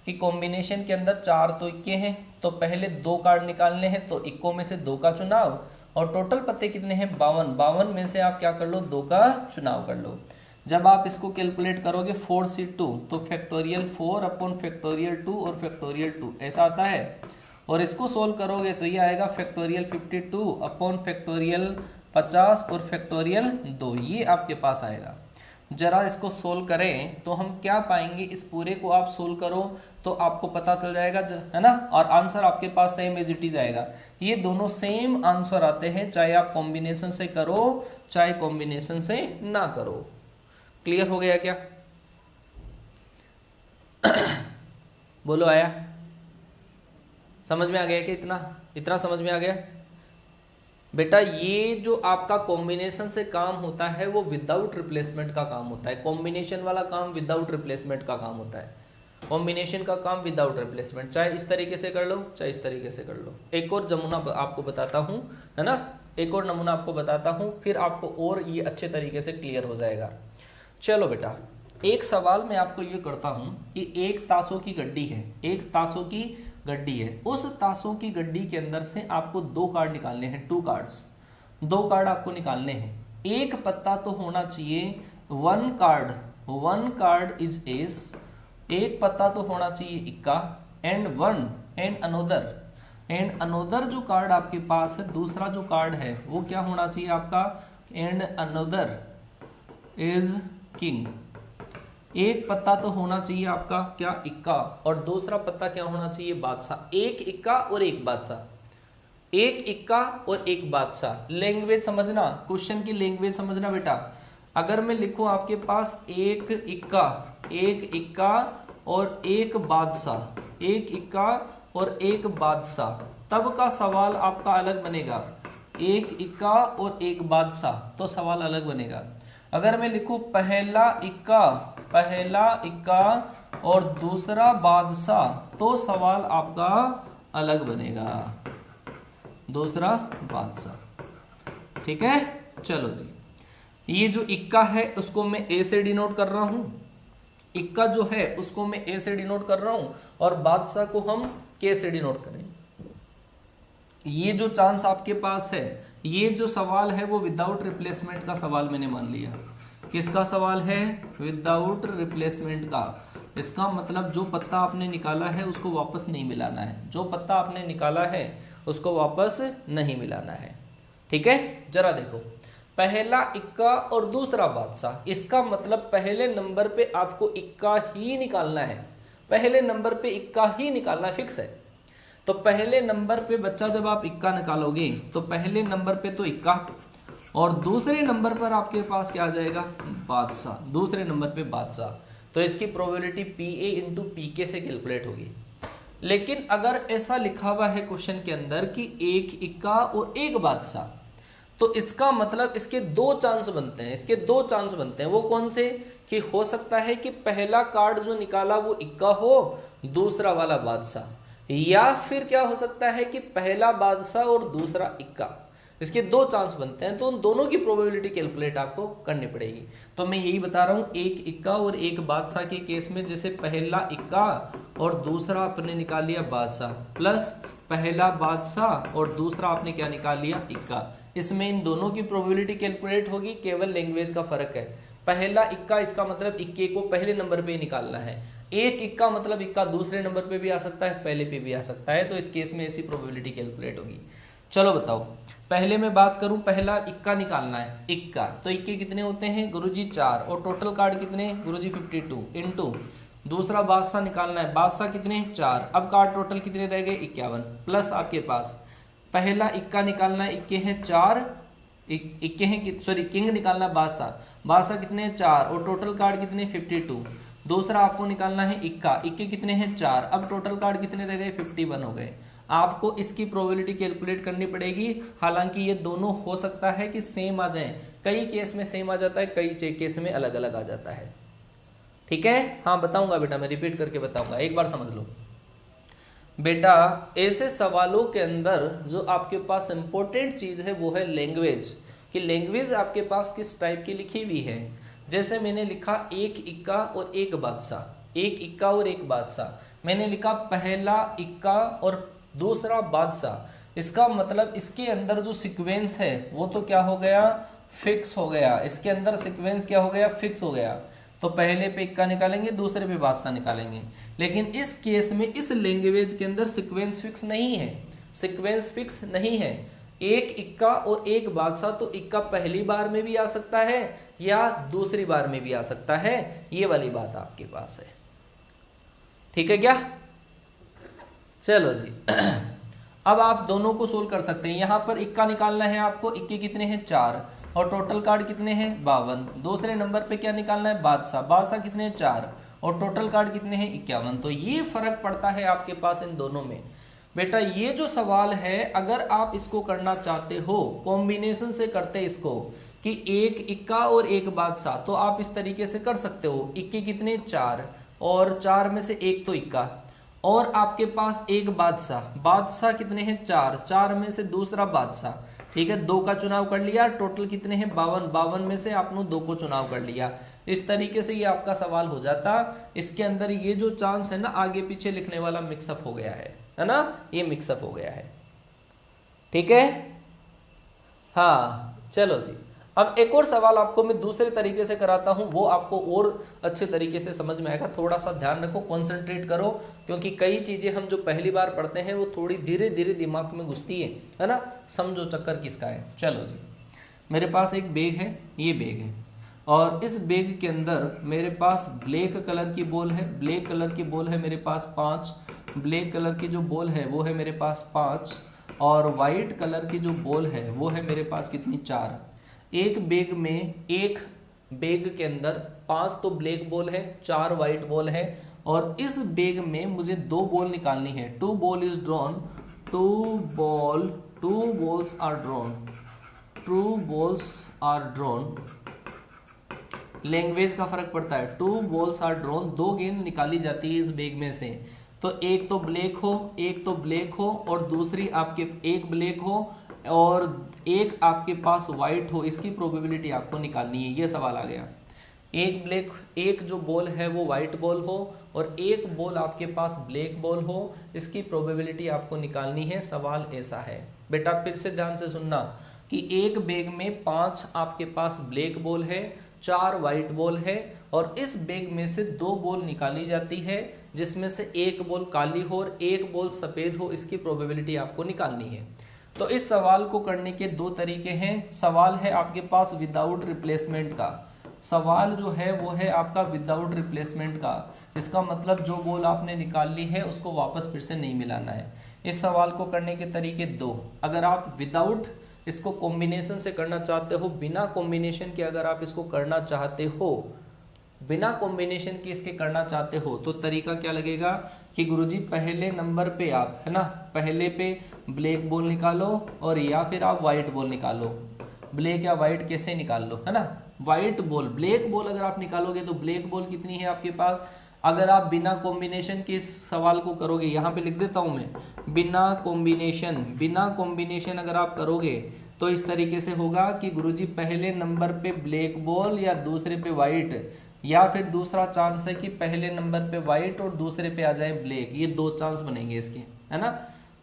कि कॉम्बिनेशन के अंदर 4 तो इक्के हैं, तो पहले 2 कार्ड निकालने हैं तो इक्कों में से 2 का चुनाव, और टोटल पत्ते कितने हैं? 52। 52 में से आप क्या कर लो? 2 का चुनाव कर लो। जब आप इसको कैलकुलेट करोगे 4 से 2 तो फैक्टोरियल 4 अपॉन फैक्टोरियल 2 और फैक्टोरियल 2 ऐसा आता है, और इसको सोल्व करोगे तो ये आएगा फैक्टोरियल 52 अपॉन फैक्टोरियल 50 और फैक्टोरियल 2, ये आपके पास आएगा। जरा इसको सोल्व करें तो हम क्या पाएंगे, इस पूरे को आप सोल्व करो तो आपको पता चल जाएगा, है ना, और आंसर आपके पास सेम एज इट इज आएगा। ये दोनों सेम आंसर आते हैं, चाहे आप कॉम्बिनेशन से करो चाहे कॉम्बिनेशन से ना करो। क्लियर हो गया क्या? बोलो, आया? समझ में आ गया कि इतना समझ में आ गया? बेटा ये जो आपका कॉम्बिनेशन से काम होता है वो विदाउट रिप्लेसमेंट का काम होता है। कॉम्बिनेशन वाला काम विदाउट रिप्लेसमेंट का काम होता है, कॉम्बिनेशन का काम विदाउट रिप्लेसमेंट, चाहे इस तरीके से कर लो चाहे इस तरीके से कर लो। एक और नमूना आपको बताता हूँ, है ना, एक और नमूना आपको बताता हूँ, फिर आपको और ये अच्छे तरीके से क्लियर हो जाएगा। चलो बेटा, एक सवाल मैं आपको ये करता हूँ कि एक ताशों की गड्डी है, एक ताशों की गड्डी है, उस ताशों की गड्डी के अंदर से आपको 2 कार्ड निकालने हैं, 2 कार्ड्स, 2 कार्ड आपको निकालने हैं। एक पत्ता तो होना चाहिए 1 कार्ड, 1 कार्ड इज एस, एक पत्ता तो होना चाहिए इक्का, एंड 1 एंड अनोदर जो कार्ड आपके पास है, दूसरा जो कार्ड है वो क्या होना चाहिए आपका? And another is king. एक पत्ता तो होना चाहिए आपका क्या? इक्का, और दूसरा पत्ता क्या होना चाहिए? बादशाह। एक इक्का और एक बादशाह, एक इक्का और एक बादशाह। लैंग्वेज समझना, क्वेश्चन की लैंग्वेज समझना बेटा। अगर मैं लिखूं आपके पास एक इक्का और एक बादशाह, एक इक्का और एक बादशाह, तब का सवाल आपका अलग बनेगा। एक इक्का और एक बादशाह तो सवाल अलग बनेगा। अगर मैं लिखूं पहला इक्का और दूसरा बादशाह तो सवाल आपका अलग बनेगा, दूसरा बादशाह। ठीक है, चलो जी, ये जो इक्का है उसको मैं ए से डिनोट कर रहा हूं, इक्का जो है उसको मैं ए से डिनोट कर रहा हूं, और बादशाह को हम के से डिनोट करें। ये जो चांस आपके पास है, ये जो सवाल है वो विदाउट रिप्लेसमेंट का सवाल मैंने मान लिया। किसका सवाल है? विदाउट रिप्लेसमेंट का। इसका मतलब जो पत्ता आपने निकाला है उसको वापस नहीं मिलाना है, जो पत्ता आपने निकाला है उसको वापस नहीं मिलाना है। ठीक है, जरा देखो, पहला इक्का और दूसरा बादशाह, इसका मतलब पहले नंबर पे आपको इक्का ही निकालना है, पहले नंबर पे इक्का ही निकालना फिक्स है। तो पहले नंबर पे बच्चा जब आप इक्का निकालोगे तो पहले नंबर पे तो इक्का, और दूसरे नंबर पर आपके पास क्या आ जाएगा? बादशाह, दूसरे नंबर पे बादशाह। तो इसकी probability P A into P के से कैलकुलेट होगी। लेकिन अगर ऐसा लिखा हुआ है क्वेश्चन के अंदर कि एक इक्का और एक बादशाह, तो इसका मतलब इसके दो चांस बनते हैं, इसके दो चांस बनते हैं। वो कौन से? कि हो सकता है कि पहला कार्ड जो निकाला वो इक्का हो, दूसरा वाला बादशाह, या फिर क्या हो सकता है कि पहला बादशाह और दूसरा इक्का। इसके दो चांस बनते हैं, तो उन दोनों की प्रोबेबिलिटी कैलकुलेट आपको करनी पड़ेगी। तो मैं यही बता रहा हूं, एक इक्का और एक बादशाह के केस में जैसे पहला इक्का और दूसरा आपने निकाल लिया बादशाह, प्लस पहला बादशाह और दूसरा आपने क्या निकाल लिया इक्का, इसमें इन दोनों की प्रोबेबिलिटी कैलकुलेट होगी। केवल लैंग्वेज का फर्क है। पहला इक्का इसका मतलब इक्के को पहले नंबर पे निकालना है, एक इक्का मतलब इक्का दूसरे नंबर पे भी आ सकता है, पहले पे भी आ सकता है, तो इस केस में ऐसी प्रोबेबिलिटी कैलकुलेट होगी। चलो बताओ, पहले मैं बात करूं, पहला इक्का निकालना है, इक्का, तो इक्के कितने होते हैं गुरुजी 4, और टोटल कार्ड कितने गुरुजी 52 इंटू दूसरा बादशाह निकालना है, बादशाह कितने 4, अब कार्ड टोटल कितने रह गए 51, प्लस आपके पास पहला इक्का निकालना है, इक्के हैं 4, इक्के हैं सॉरी किंग निकालना है बादशाह, बादशाह कितने हैं 4 और टोटल कार्ड कितने 52, दूसरा आपको निकालना है इक्का, इक्के कितने हैं 4, अब टोटल कार्ड कितने रह गए 51 हो गए। आपको इसकी प्रोबेबिलिटी कैलकुलेट करनी पड़ेगी। हालांकि ये दोनों हो सकता है कि सेम आ जाएं, कई केस में सेम आ जाता है, कई केस में अलग अलग आ जाता है। ठीक है, हाँ बताऊंगा बेटा, मैं रिपीट करके बताऊंगा, एक बार समझ लो बेटा। ऐसे सवालों के अंदर जो आपके पास इंपॉर्टेंट चीज है वो है लैंग्वेज, कि लैंग्वेज आपके पास किस टाइप की लिखी हुई है। जैसे मैंने लिखा एक इक्का और एक बादशाह, एक इक्का और एक बादशाह, मैंने लिखा पहला इक्का और दूसरा बादशाह, इसका मतलब इसके अंदर जो सीक्वेंस है वो तो क्या हो गया फिक्स हो गया, इसके अंदर सीक्वेंस क्या हो गया फिक्स हो गया। तो पहले पे इक्का निकालेंगे, दूसरे पे बादशाह निकालेंगे। लेकिन इस केस में इस लैंग्वेज के अंदर सीक्वेंस फिक्स नहीं है, सीक्वेंस फिक्स नहीं है। एक इक्का और एक बादशाह, तो इक्का पहली बार में भी आ सकता है या दूसरी बार में भी आ सकता है, ये वाली बात आपके पास है। ठीक है क्या? चलो जी अब आप दोनों को सोल्व कर सकते हैं। यहां पर इक्का निकालना है आपको, इक्के कितने हैं 4 और टोटल कार्ड कितने हैं 52। दूसरे नंबर पे क्या निकालना है बादशाह, बादशाह कितने हैं 4 और टोटल कार्ड कितने हैं 51। तो ये फर्क पड़ता है आपके पास इन दोनों में। बेटा ये जो सवाल है, अगर आप इसको करना चाहते हो कॉम्बिनेशन से करते इसको कि एक इक्का और एक बादशाह, तो आप इस तरीके से कर सकते हो। इक्के कितने 4 और 4 में से एक तो इक्का, और आपके पास एक बादशाह, बादशाह कितने हैं 4, 4 में से दूसरा बादशाह, ठीक है, 2 का चुनाव कर लिया। टोटल कितने हैं 52, 52 में से आपने 2 को चुनाव कर लिया। इस तरीके से ये आपका सवाल हो जाता। इसके अंदर ये जो चांस है ना, आगे पीछे लिखने वाला मिक्सअप हो गया है ना, ये मिक्सअप हो गया है। ठीक है, हाँ चलो जी। अब एक और सवाल आपको मैं दूसरे तरीके से कराता हूं, वो आपको और अच्छे तरीके से समझ में आएगा। थोड़ा सा ध्यान रखो, कंसंट्रेट करो, क्योंकि कई चीजें हम जो पहली बार पढ़ते हैं वो थोड़ी धीरे धीरे दिमाग में घुसती है ना। समझो चक्कर किसका है। चलो जी, मेरे पास एक बैग है, ये बैग है, और इस बैग के अंदर मेरे पास ब्लैक कलर की बॉल है, ब्लैक कलर की बॉल है मेरे पास 5, ब्लैक कलर की जो बॉल है वो है मेरे पास 5, और वाइट कलर की जो बॉल है वो है मेरे पास कितनी 4। एक बैग में, एक बैग के अंदर 5 तो ब्लैक बॉल है, 4 वाइट बॉल है, और इस बैग में मुझे 2 बॉल निकालनी है। 2 ball is drawn, 2 balls are drawn, 2 balls are drawn. Language का फर्क पड़ता है। 2 बॉल्स आर ड्रॉन, 2 गेंद निकाली जाती है इस बैग में से। तो एक तो ब्लैक हो, एक तो ब्लैक हो, और दूसरी आपके एक ब्लैक हो और एक आपके पास वाइट हो। इसकी प्रोबेबिलिटी आपको निकालनी है। ये सवाल आ गया। एक ब्लैक, एक जो बॉल है वो वाइट बॉल हो और एक बॉल आपके पास ब्लैक बॉल हो, इसकी प्रोबेबिलिटी आपको निकालनी है। सवाल ऐसा है बेटा, फिर से ध्यान से सुनना कि एक बैग में 5 आपके पास ब्लैक बॉल है, 4 वाइट बॉल है, और इस बैग में से 2 बॉल निकाली जाती है, जिसमें से एक बॉल काली हो और एक बॉल सफेद हो। इसकी प्रोबेबिलिटी आपको निकालनी है। तो इस सवाल को करने के 2 तरीके हैं। सवाल है आपके पास विदाउट रिप्लेसमेंट का, सवाल जो है वो है आपका विदाउट रिप्लेसमेंट का। इसका मतलब जो बॉल आपने निकाल ली है उसको वापस फिर से नहीं मिलाना है। इस सवाल को करने के तरीके 2। अगर आप विदाउट इसको कॉम्बिनेशन से करना चाहते हो, बिना कॉम्बिनेशन के अगर आप इसको करना चाहते हो, बिना कॉम्बिनेशन की इसके करना चाहते हो तो तरीका क्या लगेगा कि गुरुजी पहले नंबर पे आप, है ना, पहले पे ब्लैक बॉल निकालो और या फिर आप व्हाइट बॉल निकालो। ब्लैक या व्हाइट कैसे निकाल लो, है ना, व्हाइट बॉल, ब्लैक बॉल अगर आप निकालोगे तो ब्लैक बॉल कितनी है आपके पास, अगर आप बिना कॉम्बिनेशन के इस सवाल को करोगे, यहाँ पे लिख देता हूँ मैं, बिना कॉम्बिनेशन अगर आप करोगे तो इस तरीके से होगा कि गुरुजी पहले नंबर पे ब्लैक बॉल या दूसरे पे व्हाइट, या फिर दूसरा चांस है कि पहले नंबर पे व्हाइट और दूसरे पे आ जाए ब्लैक, ये दो चांस बनेंगे इसके, है ना।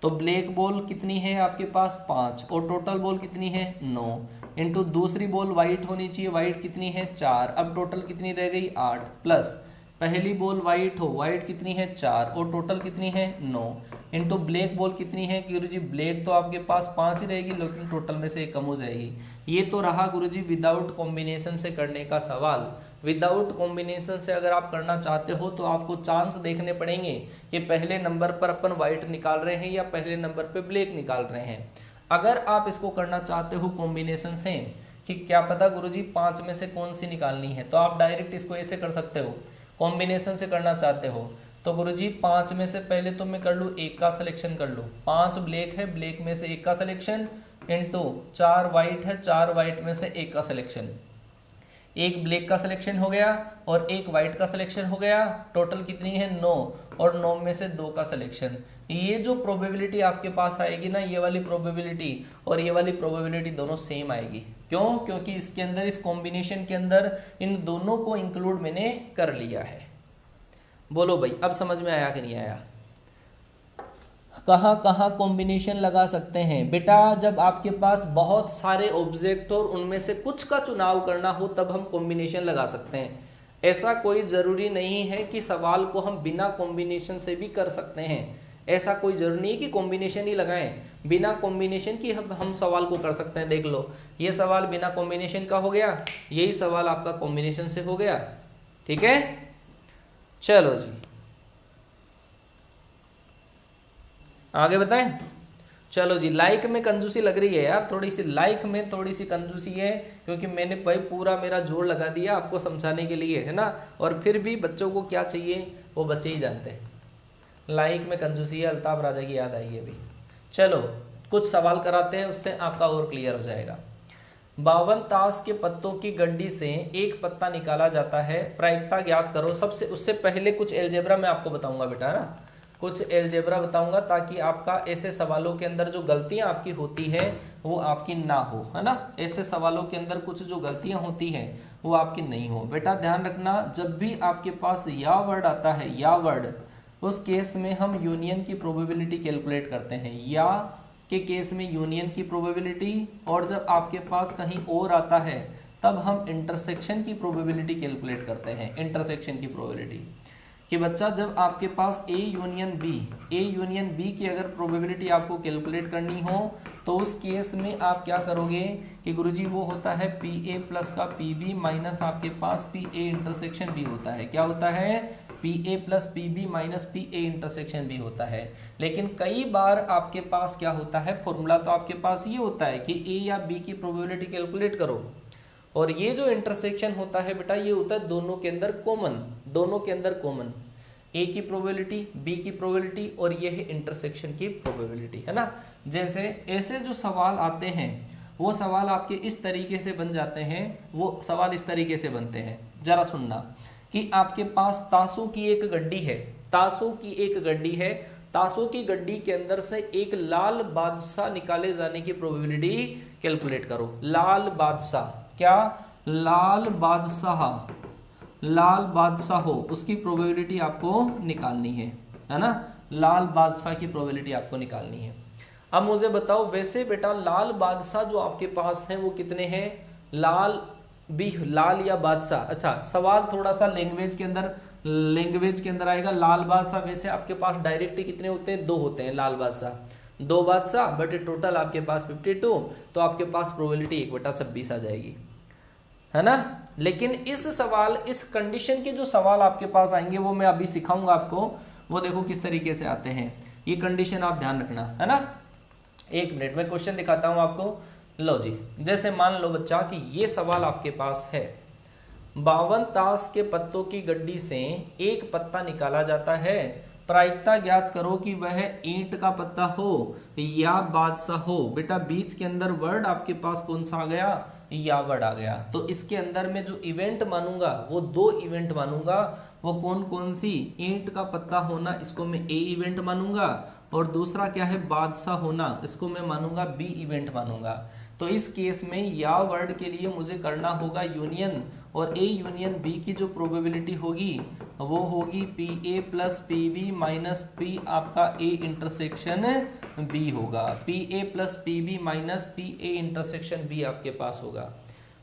तो ब्लैक बॉल कितनी है आपके पास 5 और टोटल बॉल कितनी है 9 इंटू दूसरी बॉल व्हाइट होनी चाहिए, व्हाइट कितनी है 4, अब टोटल कितनी रह गई 8 प्लस पहली बॉल व्हाइट हो, व्हाइट कितनी है 4 और टोटल कितनी है 9 इंटू ब्लैक बॉल कितनी है गुरुजी, ब्लैक तो आपके पास 5 ही रहेगी लेकिन टोटल में से एक कम हो जाएगी। ये तो रहा गुरुजी विदाउट कॉम्बिनेशन से करने का सवाल। विदाउट कॉम्बिनेशन से अगर आप करना चाहते हो तो आपको चांस देखने पड़ेंगे कि पहले नंबर पर अपन व्हाइट निकाल रहे हैं या पहले नंबर पर ब्लैक निकाल रहे हैं। अगर आप इसको करना चाहते हो कॉम्बिनेशन से कि क्या पता गुरुजी 5 में से कौन सी निकालनी है, तो आप डायरेक्ट इसको ऐसे कर सकते हो। कॉम्बिनेशन से करना चाहते हो तो गुरुजी 5 में से पहले तो मैं कर लूँ 1 का सिलेक्शन कर लूँ, 5 ब्लैक है, ब्लैक में से 1 का सिलेक्शन इंटू 4 व्हाइट है, 4 व्हाइट में से 1 का सिलेक्शन, 1 ब्लैक का सिलेक्शन हो गया और 1 व्हाइट का सिलेक्शन हो गया, टोटल कितनी है 9 और 9 में से 2 का सिलेक्शन। ये जो प्रोबेबिलिटी आपके पास आएगी ना, ये वाली प्रोबेबिलिटी और ये वाली प्रोबेबिलिटी दोनों सेम आएगी। क्यों? क्योंकि इसके अंदर, इस कॉम्बिनेशन के अंदर इन दोनों को इंक्लूड मैंने कर लिया है। बोलो भाई, अब समझ में आया कि नहीं आया? कहाँ कहाँ कॉम्बिनेशन लगा सकते हैं बेटा? जब आपके पास बहुत सारे ऑब्जेक्ट और उनमें से कुछ का चुनाव करना हो तब हम कॉम्बिनेशन लगा सकते हैं। ऐसा कोई ज़रूरी नहीं है कि सवाल को हम बिना कॉम्बिनेशन से भी कर सकते हैं। ऐसा कोई जरूरी नहीं कि कॉम्बिनेशन ही लगाएं, बिना कॉम्बिनेशन की हम सवाल को कर सकते हैं। देख लो, ये सवाल बिना कॉम्बिनेशन का हो गया, यही सवाल आपका कॉम्बिनेशन से हो गया। ठीक है, चलो जी आगे बताएं। चलो जी, लाइक में कंजूसी लग रही है यार, थोड़ी सी लाइक में थोड़ी सी कंजूसी है, क्योंकि मैंने भाई पूरा मेरा जोर लगा दिया आपको समझाने के लिए, है ना। और फिर भी बच्चों को क्या चाहिए वो बच्चे ही जानते हैं। लाइक में कंजूसी है, अल्ताफ राजा की याद आई है अभी। चलो कुछ सवाल कराते हैं, उससे आपका और क्लियर हो जाएगा। 52 ताश के पत्तों की गड्डी से एक पत्ता निकाला जाता है, प्रायिकता ज्ञात करो। सबसे उससे पहले कुछ एलजेब्रा मैं आपको बताऊंगा बेटा, है ना, कुछ एलजेब्रा बताऊंगा ताकि आपका ऐसे सवालों के अंदर जो गलतियां आपकी होती हैं वो आपकी ना हो, है ना। ऐसे सवालों के अंदर कुछ जो गलतियां होती हैं वो आपकी नहीं हो। बेटा ध्यान रखना, जब भी आपके पास या वर्ड आता है, या वर्ड, उस केस में हम यूनियन की प्रोबेबिलिटी कैलकुलेट करते हैं। या के केस में यूनियन की प्रोबेबिलिटी, और जब आपके पास कहीं और आता है तब हम इंटरसेक्शन की प्रोबेबिलिटी कैलकुलेट करते हैं। इंटरसेक्शन की प्रोबेबिलिटी कि बच्चा जब आपके पास ए यूनियन बी की अगर प्रोबेबिलिटी आपको कैलकुलेट करनी हो तो उस केस में आप क्या करोगे कि गुरुजी वो होता है पी ए प्लस का पी बी माइनस आपके पास पी ए इंटरसेक्शन बी होता है। क्या होता है? P A plus P B minus P A intersection B होता है। लेकिन कई बार आपके पास क्या होता है, फॉर्मूला तो आपके पास ये होता है कि ए या बी की प्रोबेबिलिटी कैलकुलेट करो, और ये जो इंटरसेक्शन होता है बेटा ये होता है दोनों के अंदर कॉमन, दोनों के अंदर कॉमन, ए की प्रोबेबिलिटी, बी की प्रोबेबिलिटी, और ये है इंटरसेक्शन की प्रोबेबिलिटी, है ना। जैसे ऐसे जो सवाल आते हैं वो सवाल आपके इस तरीके से बन जाते हैं, वो सवाल इस तरीके से बनते हैं। जरा सुनना कि आपके पास ताशों की एक गड्डी है, ताशों की एक गड्डी है, ताशों की गड्डी के अंदर से एक लाल बादशाह निकाले जाने की प्रोबेबिलिटी कैलकुलेट करो। लाल बादशाह, क्या? लाल बादशाह हो, उसकी प्रोबेबिलिटी आपको निकालनी है ना। लाल बादशाह की प्रोबेबिलिटी आपको निकालनी है। अब मुझे बताओ, वैसे बेटा लाल बादशाह जो आपके पास हैं वो कितने हैं? लाल या बादशाह। अच्छा, सवाल थोड़ा सा लैंग्वेज के अंदर आएगा। लाल बादशाह वैसे आपके पास डायरेक्ट कितने होते हैं? 2 होते हैं लाल बादशाह, 2 बादशाह बट टोटल आपके पास 52, तो आपके पास प्रोबेबिलिटी 1/26 आ जाएगी, है ना। लेकिन इस सवाल, इस कंडीशन के जो सवाल आपके पास आएंगे वो मैं अभी सिखाऊंगा आपको, वो देखो किस तरीके से आते हैं। ये कंडीशन आप ध्यान रखना, है ना। 1 मिनट में क्वेश्चन दिखाता हूं आपको। लो जी, जैसे मान लो बच्चा कि ये सवाल आपके पास है, 52 ताश के पत्तों की गड्डी से एक पत्ता निकाला जाता है। प्रायिकता ज्ञात करो कि वह ईंट का पत्ता हो या बादशाह हो। बेटा बीच के अंदर वर्ड आपके पास कौन सा आ गया, या वर्ड आ गया। तो इसके अंदर में जो इवेंट मानूंगा वो 2 इवेंट मानूंगा। वो कौन कौन सी, ईंट का पत्ता होना, इसको मैं ए इवेंट मानूंगा, और दूसरा क्या है बादशाह होना, इसको मैं मानूंगा बी इवेंट मानूंगा। तो इस केस में या वर्ड के लिए मुझे करना होगा यूनियन, और ए यूनियन बी की जो प्रोबेबिलिटी होगी वो होगी P A plus P B minus P आपका ए इंटरसेक्शन बी होगा। P A plus P B minus P A intersection B आपके पास होगा।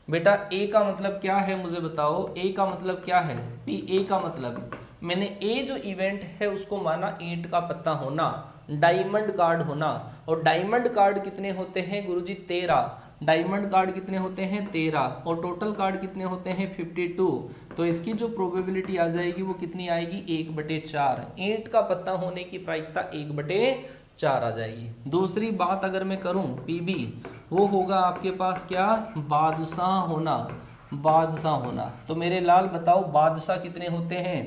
बेटा ए का मतलब क्या है मुझे बताओ, ए का मतलब क्या है, पी ए का मतलब मैंने ए जो इवेंट है उसको माना ईंट का पत्ता होना, डायमंड कार्ड होना, और डायमंड कार्ड कितने होते हैं गुरुजी 13, डायमंड कार्ड कितने होते हैं 13, और टोटल कार्ड कितने होते हैं 52। तो इसकी जो प्रोबेबिलिटी आ जाएगी वो कितनी आएगी 1/4। ईंट का पत्ता होने की प्रायिकता 1/4 आ जाएगी। दूसरी बात अगर मैं करूं पीबी, वो होगा आपके पास क्या, बादशाह होना, बादशाह होना। तो मेरे लाल बताओ बादशाह कितने होते हैं,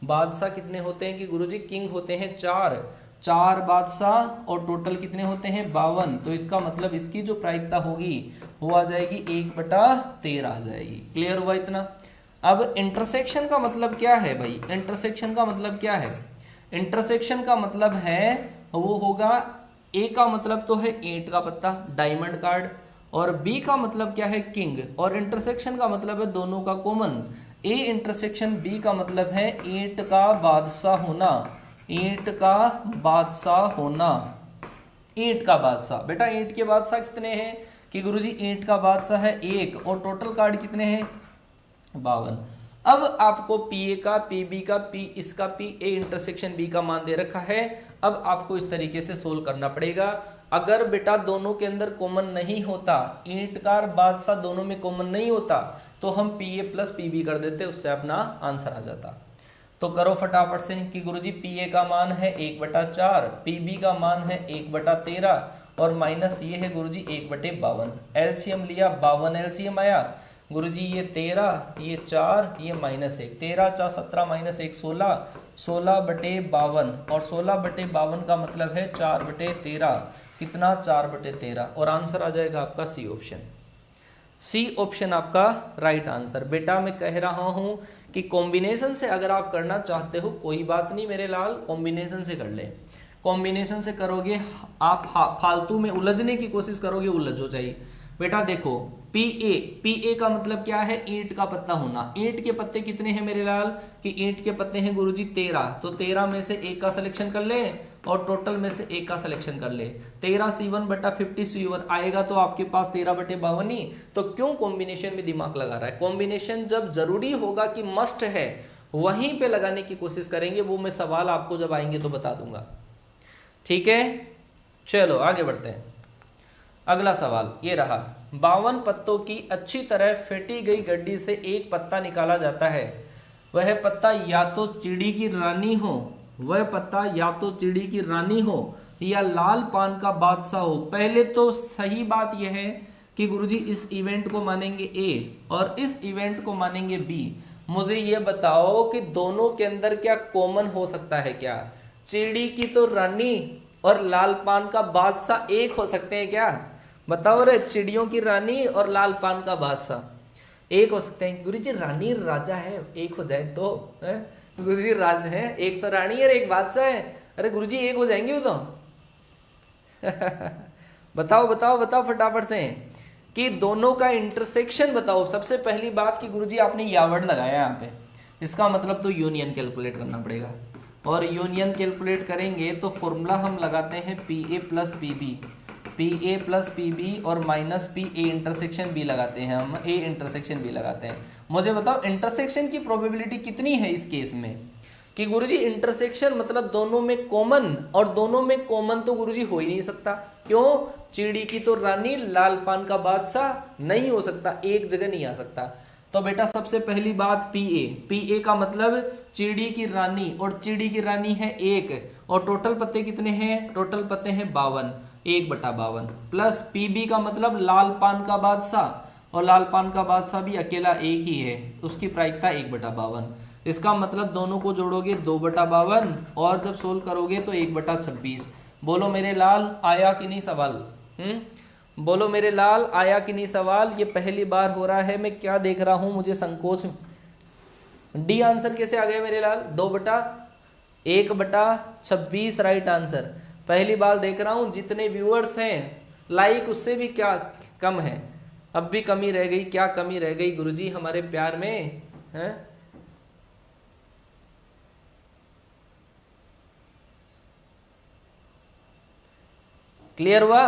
बादशाह कितने होते हैं कि गुरुजी किंग होते हैं 4 बादशाह, और टोटल कितने होते हैं 52। तो इसका मतलब इसकी जो प्रायिकता होगी वो आ जाएगी 1/13 आ जाएगी। क्लियर हुआ इतना। अब इंटरसेक्शन का मतलब क्या है भाई, इंटरसेक्शन का मतलब क्या है, इंटरसेक्शन का मतलब है वो होगा, ए का मतलब तो है ईंट का पत्ता डायमंड कार्ड, और बी का मतलब क्या है किंग, और इंटरसेक्शन का मतलब है दोनों का कॉमन। ए इंटरसेक्शन बी का मतलब है ईंट का बादशाह होना, ईंट का बादशाह होना, ईंट का बादशाह। बेटा ईंट के बादशाह कितने हैं कि गुरुजी ईंट का बादशाह है 1, और टोटल कार्ड कितने हैं 52। अब आपको पी ए का, पी बी का, पी इसका, पी ए इंटरसेक्शन बी का मान दे रखा है। अब आपको इस तरीके से सोल्व करना पड़ेगा। अगर बेटा दोनों के अंदर कॉमन नहीं होता, ईंट का बादशाह दोनों में कॉमन नहीं होता, तो हम P A plus P B कर देते, उससे अपना आंसर आ जाता। तो करो फटाफट से कि गुरुजी पी ए का मान है 1/4, पी बी का मान है 1/13, और माइनस ये है गुरुजी 1/52। एलसीएम लिया 52 एलसीएम आया गुरुजी, ये 13, ये 4, ये -1, 13 4 17 -1 16, 16/52, और 16/52 का मतलब है 4/13, कितना 4/13, और आंसर आ जाएगा आपका सी ऑप्शन। सी ऑप्शन आपका राइट आंसर। बेटा मैं कह रहा हूं कि कॉम्बिनेशन से अगर आप करना चाहते हो कोई बात नहीं मेरे लाल, कॉम्बिनेशन से कर ले। कॉम्बिनेशन से करोगे आप फालतू में उलझने की कोशिश करोगे, उलझ हो जाए। बेटा देखो पी ए का मतलब क्या है, ईंट का पत्ता होना। ईंट के पत्ते कितने हैं मेरे लाल कि ईंट के पत्ते हैं गुरुजी 13, तो 13 में से 1 का सिलेक्शन कर ले, और टोटल में से 1 का सिलेक्शन कर ले। 13 C1/50 C1 आएगा, तो आपके पास 13/52 ही। तो क्यों कॉम्बिनेशन में दिमाग लगा रहा है, कॉम्बिनेशन जब जरूरी होगा कि मस्ट है वहीं पे लगाने की कोशिश करेंगे, वो मैं सवाल आपको जब आएंगे तो बता दूंगा। ठीक है चलो आगे बढ़ते हैं। अगला सवाल ये रहा, 52 पत्तों की अच्छी तरह फेंटी गई गड्डी से एक पत्ता निकाला जाता है। वह पत्ता या तो चिड़ी की रानी हो, वह पत्ता या तो चिड़ी की रानी हो या लाल पान का बादशाह हो। पहले तो सही बात यह है कि गुरुजी इस इवेंट को मानेंगे ए और इस इवेंट को मानेंगे बी। मुझे ये बताओ कि दोनों के अंदर क्या कॉमन हो सकता है क्या? चिड़ी की तो रानी और लाल पान का बादशाह एक हो सकते हैं क्या? बताओ रे, चिड़ियों की रानी और लाल पान का बादशाह एक हो सकते हैं? गुरुजी रानी राजा है, एक हो जाए तो गुरुजी राज है, एक तो रानी है और एक बादशाह है। अरे गुरुजी एक हो जाएंगे वो तो बताओ बताओ बताओ फटाफट से कि दोनों का इंटरसेक्शन बताओ। सबसे पहली बात कि गुरुजी आपने या वर्ड लगाया यहाँ पे, इसका मतलब तो यूनियन कैलकुलेट करना पड़ेगा, और यूनियन कैलकुलेट करेंगे तो फॉर्मूला हम लगाते हैं P A plus P B, P A plus P B और minus P A intersection B लगाते हैं, हम ए इंटरसेक्शन बी लगाते हैं। मुझे बताओ इंटरसेक्शन की प्रोबेबिलिटी कितनी है इस केस में कि गुरुजी इंटरसेक्शन मतलब दोनों में कॉमन, और दोनों में कॉमन तो गुरुजी हो ही नहीं सकता। क्यों? चिड़ी की तो रानी लाल पान का बादशाह नहीं हो सकता, एक जगह नहीं आ सकता। तो बेटा सबसे पहली बात पी ए का मतलब चिड़ी की रानी, और चिड़ी की रानी है 1, और टोटल पत्ते कितने हैं? टोटल पत्ते हैं 52, 1/52 प्लस पी बी का मतलब लाल पान का बादशाह, और लाल पान का बादशाह भी अकेला एक ही है, उसकी प्रायिकता 1/52। इसका मतलब दोनों को जोड़ोगे 2/52 और जब सोल्व करोगे तो 1/26। बोलो मेरे लाल आया कि नहीं सवाल? बोलो मेरे लाल आया कि नहीं सवाल? ये पहली बार हो रहा है, मैं क्या देख रहा हूं, मुझे संकोच। डी आंसर कैसे आ गया मेरे लाल? 2/1/26 राइट आंसर। पहली बार देख रहा हूं। जितने व्यूअर्स हैं लाइक उससे भी क्या कम है, अब भी कमी रह गई। क्या कमी रह गई गुरुजी हमारे प्यार में है? क्लियर हुआ?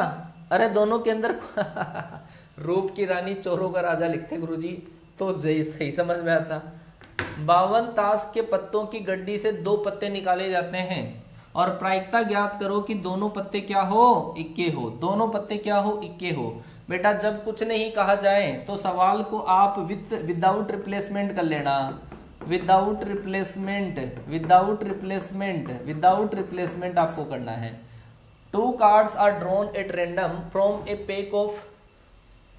अरे दोनों के अंदर रूप की रानी चोरों का राजा लिखते गुरुजी तो सही समझ में आता। 52 ताश के पत्तों की गड्डी से 2 पत्ते निकाले जाते हैं और प्रायिकता ज्ञात करो कि दोनों पत्ते क्या हो? इक्के हो। दोनों पत्ते क्या हो? इक्के हो। बेटा जब कुछ नहीं कहा जाए तो सवाल को आप विदाउट रिप्लेसमेंट कर लेना। विदाउट रिप्लेसमेंट आपको करना है। 2 cards are drawn at random from a pack of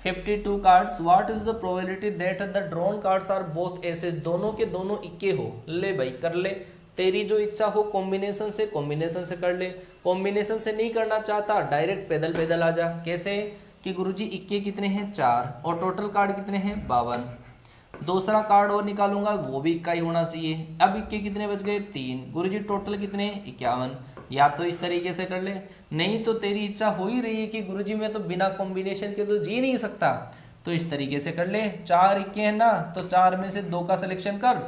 52 cards. What is the probability that the drawn cards are both aces? दोनों के दोनों इक्के हो। ले भाई कर ले, तेरी जो इच्छा हो कॉम्बिनेशन से कर ले। कॉम्बिनेशन से नहीं करना चाहता डायरेक्ट पैदल पैदल आ जा। कैसे कि गुरुजी इक्के कितने हैं? 4 और टोटल कार्ड कितने हैं? 52। दूसरा कार्ड और निकालूंगा वो भी इक्का ही होना चाहिए। अब इक्के कितने बच गए? 3। गुरुजी टोटल कितने? 51। या तो इस तरीके से कर ले, नहीं तो तेरी इच्छा हो ही रही है कि गुरुजी मैं तो बिना कॉम्बिनेशन के तो जी नहीं सकता, तो इस तरीके से कर ले। 4 इक्के हैं ना, तो 4 में से 2 का सिलेक्शन कर।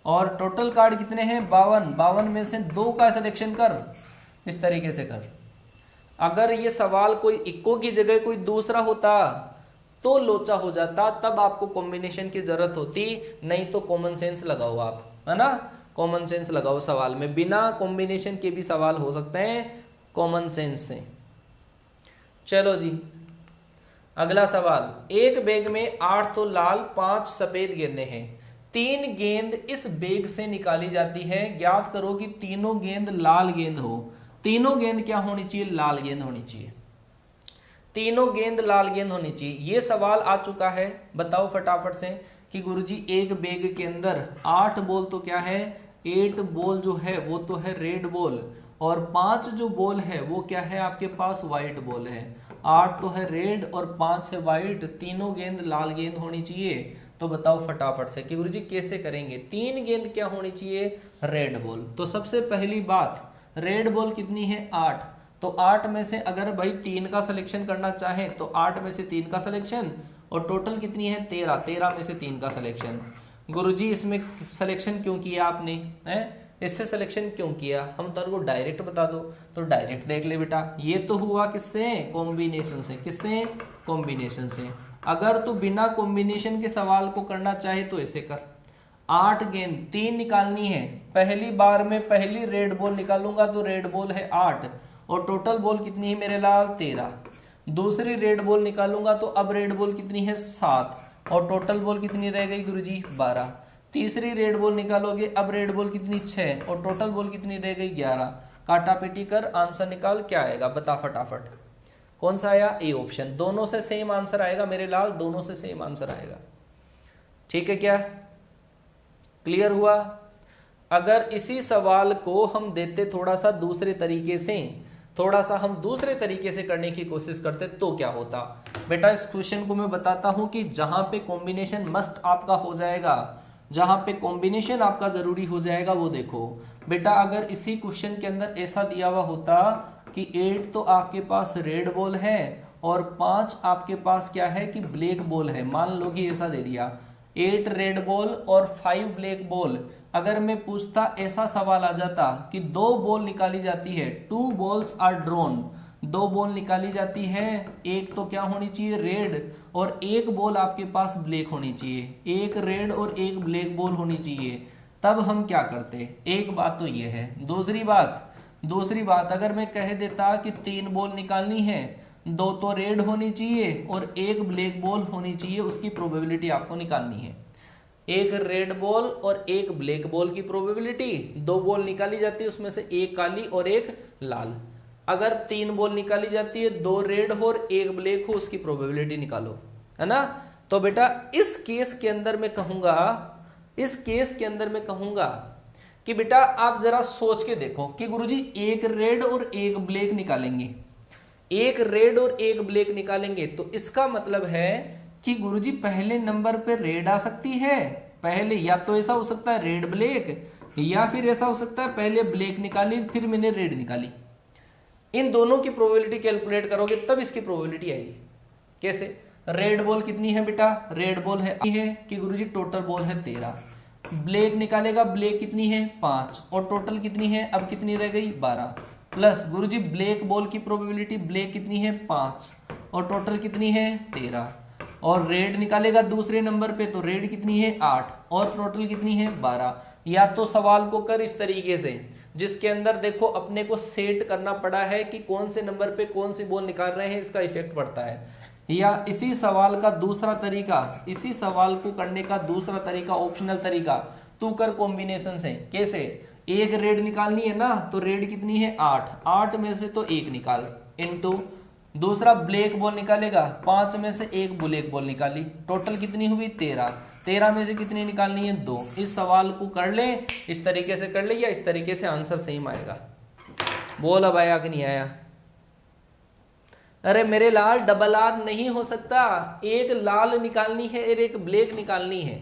और टोटल कार्ड कितने हैं? 52 में से 2 का सिलेक्शन कर। इस तरीके से कर। अगर ये सवाल कोई इक्को की जगह कोई दूसरा होता तो लोचा हो जाता, तब आपको कॉम्बिनेशन की जरूरत होती, नहीं तो कॉमन सेंस लगाओ आप, है ना। कॉमन सेंस लगाओ सवाल में, बिना कॉम्बिनेशन के भी सवाल हो सकते हैं कॉमन सेंस से। चलो जी अगला सवाल। एक बैग में 8 तो लाल 5 सफेद गेंदें हैं। 3 गेंद इस बैग से निकाली जाती है। ज्ञात करो कि तीनों गेंद लाल गेंद हो। तीनों गेंद क्या होनी चाहिए? लाल गेंद होनी चाहिए। तीनों गेंद लाल गेंद होनी चाहिए। ये सवाल आ चुका है, बताओ फटाफट से कि गुरुजी एक बैग के अंदर 8 बॉल तो क्या है? 8 बॉल जो है वो तो है रेड बॉल, और 5 जो बॉल है वो क्या है आपके पास? व्हाइट बॉल है। 8 तो है रेड और 5 है व्हाइट, तीनों गेंद लाल गेंद होनी चाहिए। तो बताओ फटाफट से कि गुरुजी कैसे करेंगे? 3 गेंद क्या होनी चाहिए? Red ball. तो सबसे पहली बात, रेड बॉल कितनी है? 8। तो 8 में से अगर भाई 3 का सिलेक्शन करना चाहे तो 8 में से 3 का सिलेक्शन, और टोटल कितनी है? 13। 13 में से 3 का सिलेक्शन। गुरुजी इसमें सिलेक्शन क्यों किया आपने? इससे सिलेक्शन क्यों किया? हम तो को डायरेक्ट बता दो, तो डायरेक्ट देख ले बेटा। ये तो हुआ किससे? कॉम्बिनेशन से। किससे? कॉम्बिनेशन से। अगर तू बिना कॉम्बिनेशन के सवाल को करना चाहे तो ऐसे कर। 8 गेंद 3 निकालनी है। पहली बार में पहली रेड बॉल निकालूंगा तो रेड बॉल है 8, और टोटल बॉल कितनी है मेरे लाल? 13। दूसरी रेड बॉल निकालूंगा तो अब रेड बॉल कितनी है? 7, और टोटल बॉल कितनी रह गई गुरुजी? 12। तीसरी रेड बॉल निकालोगे, अब रेड बॉल कितनी? 6, और टोटल बॉल कितनी रह गई? 11। काटा पीटी कर आंसर निकाल, क्या आएगा बता फटाफट। कौन सा आया? A option. दोनों से सेम आंसर आएगा मेरे लाल, दोनों से सेम आंसर आएगा। ठीक है क्या? क्लियर हुआ? अगर इसी सवाल को हम देते थोड़ा सा दूसरे तरीके से, थोड़ा सा हम दूसरे तरीके से करने की कोशिश करते तो क्या होता? बेटा इस क्वेश्चन को मैं बताता हूं कि जहां पे कॉम्बिनेशन मस्ट आपका हो जाएगा, जहां पे कॉम्बिनेशन आपका जरूरी हो जाएगा, वो देखो बेटा। अगर इसी क्वेश्चन के अंदर ऐसा दिया हुआ होता कि 8 तो आपके पास रेड बॉल है और 5 आपके पास क्या है कि ब्लैक बॉल है, मान लो कि ऐसा दे दिया 8 रेड बॉल और 5 ब्लैक बॉल। अगर मैं पूछता, ऐसा सवाल आ जाता कि 2 बॉल निकाली जाती है, 2 बॉल्स आर ड्रॉन, 2 बॉल निकाली जाती है, एक तो क्या होनी चाहिए? रेड, और एक बॉल आपके पास ब्लैक होनी चाहिए। एक रेड और एक ब्लैक बॉल होनी चाहिए, तब हम क्या करते? एक बात तो ये है। दूसरी बात अगर मैं कह देता कि 3 बॉल निकालनी है, 2 तो रेड होनी चाहिए और एक ब्लैक बॉल होनी चाहिए, उसकी प्रोबेबिलिटी आपको निकालनी है। एक रेड बॉल और एक ब्लैक बॉल की प्रोबेबिलिटी, 2 बॉल निकाली जाती है उसमें से एक काली और एक लाल। अगर 3 बॉल निकाली जाती है, 2 रेड हो और एक ब्लैक हो, उसकी प्रोबेबिलिटी निकालो। है ना। तो बेटा इस केस के अंदर मैं कहूंगा कि बेटा आप जरा सोच के देखो कि गुरुजी एक रेड और एक ब्लैक निकालेंगे, तो इसका मतलब है कि गुरुजी पहले नंबर पे रेड आ सकती है, पहले या तो ऐसा हो सकता है रेड ब्लैक, या फिर ऐसा हो सकता है पहले ब्लैक निकाली फिर मैंने रेड निकाली। इन दोनों की प्रोबेबिलिटी कैलकुलेट करोगे तब इसकी प्रोबेबिलिटी आएगी। कैसे? रेड बॉल कितनी है बेटा? रेड बॉल है कि गुरुजी टोटल बॉल है 13, ब्लैक निकालेगा, ब्लैक कितनी है 5, और टोटल कितनी है, अब कितनी रह गई 12, प्लस गुरुजी ब्लैक बॉल की प्रोबेबिलिटी, ब्लैक कितनी है 5 और टोटल कितनी है 13, और रेड निकालेगा दूसरे नंबर पे तो रेड कितनी है 8 और टोटल कितनी है 12। या तो सवाल को कर इस तरीके से जिसके अंदर देखो अपने को सेट करना पड़ा है कि कौन से नंबर पे कौन सी बॉल निकाल रहे हैं, इसका इफेक्ट पड़ता है। या इसी सवाल का दूसरा तरीका, इसी सवाल को करने का दूसरा तरीका, ऑप्शनल तरीका, तू कर कॉम्बिनेशन से। कैसे? एक रेड निकालनी है ना, तो रेड कितनी है 8 में से तो एक निकाल, इनटू दूसरा ब्लैक बॉल निकालेगा, 5 में से एक ब्लैक बॉल निकाली, टोटल कितनी हुई 13 में से कितनी निकालनी है 2। इस सवाल को कर ले, इस तरीके से कर ले या इस तरीके से, आंसर सेम आएगा। बोल अब आया कि नहीं आया? अरे मेरे लाल डबल आर नहीं हो सकता, एक लाल निकालनी है और एक ब्लैक निकालनी है?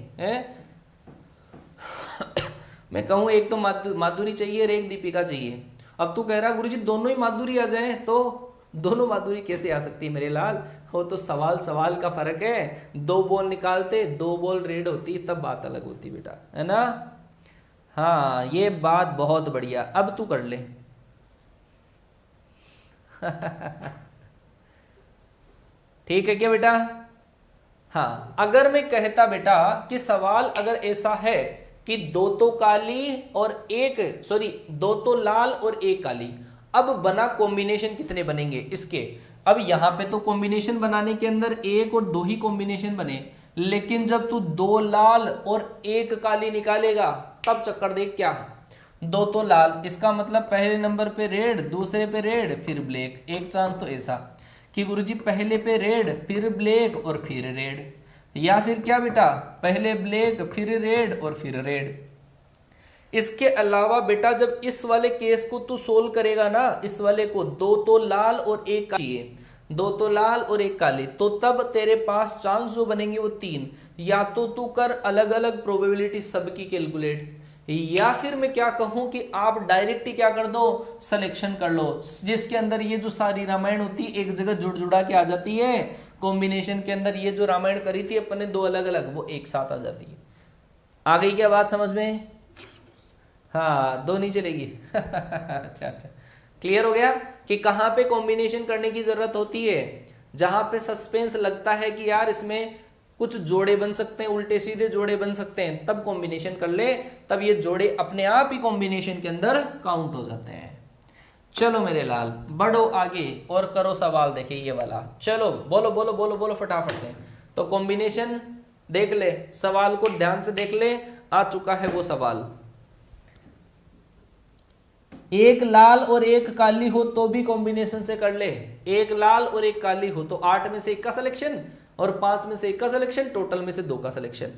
मैं कहूं एक तो माधुरी चाहिए और एक दीपिका चाहिए। अब तू कह रहा गुरुजी दोनों ही माधुरी आ जाएं, तो दोनों माधुरी कैसे आ सकती है मेरे लाल? हो तो सवाल का फर्क है। 2 बॉल निकालते, 2 बॉल रेड होती तब बात अलग होती बेटा, है ना। हाँ ये बात बहुत बढ़िया, अब तू कर ले। ठीक है क्या बेटा? हाँ अगर मैं कहता बेटा कि सवाल अगर ऐसा है कि 2 तो लाल और एक काली, अब बना कॉम्बिनेशन कितने बनेंगे इसके? अब यहां पे तो कॉम्बिनेशन बनाने के अंदर 1 और 2 ही कॉम्बिनेशन बने, लेकिन जब तू 2 लाल और 1 काली निकालेगा तब चक्कर देख क्या। 2 तो लाल, इसका मतलब पहले नंबर पे रेड, दूसरे पे रेड फिर ब्लैक। एक चांस तो ऐसा कि गुरुजी पहले पे रेड फिर ब्लैक और फिर रेड, या फिर क्या बेटा पहले ब्लैक फिर रेड और फिर रेड। इसके अलावा बेटा जब इस वाले केस को तू सोल्व करेगा ना, इस वाले को 2 तो लाल और एक चाहिए, 2 तो लाल और एक काली, तो तब तेरे पास चांस जो बनेंगे वो 3। या तो तू कर अलग अलग प्रोबेबिलिटी सबकी कैलकुलेट, या फिर मैं क्या कहूं कि आप डायरेक्ट ही क्या कर दो, सिलेक्शन कर लो, जिसके अंदर ये जो सारी रामायण होती है एक जगह जुड़ के आ जाती है। कॉम्बिनेशन के अंदर ये जो रामायण करी थी अपने 2 अलग अलग, वो एक साथ आ जाती है। आ गई क्या बात समझ में? हाँ 2 नहीं चलेगी। अच्छा, क्लियर हो गया कि कहां पे कॉम्बिनेशन करने की जरूरत होती है? जहां पे सस्पेंस लगता है कि यार इसमें कुछ जोड़े बन सकते हैं, उल्टे सीधे जोड़े बन सकते हैं, तब कॉम्बिनेशन कर ले, तब ये जोड़े अपने आप ही कॉम्बिनेशन के अंदर काउंट हो जाते हैं। चलो मेरे लाल बढ़ो आगे और करो सवाल। देखिए ये वाला, चलो बोलो बोलो बोलो बोलो फटाफट से। तो कॉम्बिनेशन देख ले, सवाल को ध्यान से देख ले, आ चुका है वो सवाल। एक लाल और एक काली हो तो भी कॉम्बिनेशन से कर ले, एक लाल और एक काली हो तो 8 में से 1 का सिलेक्शन और 5 में से 1 का सिलेक्शन, टोटल में से 2 का सिलेक्शन।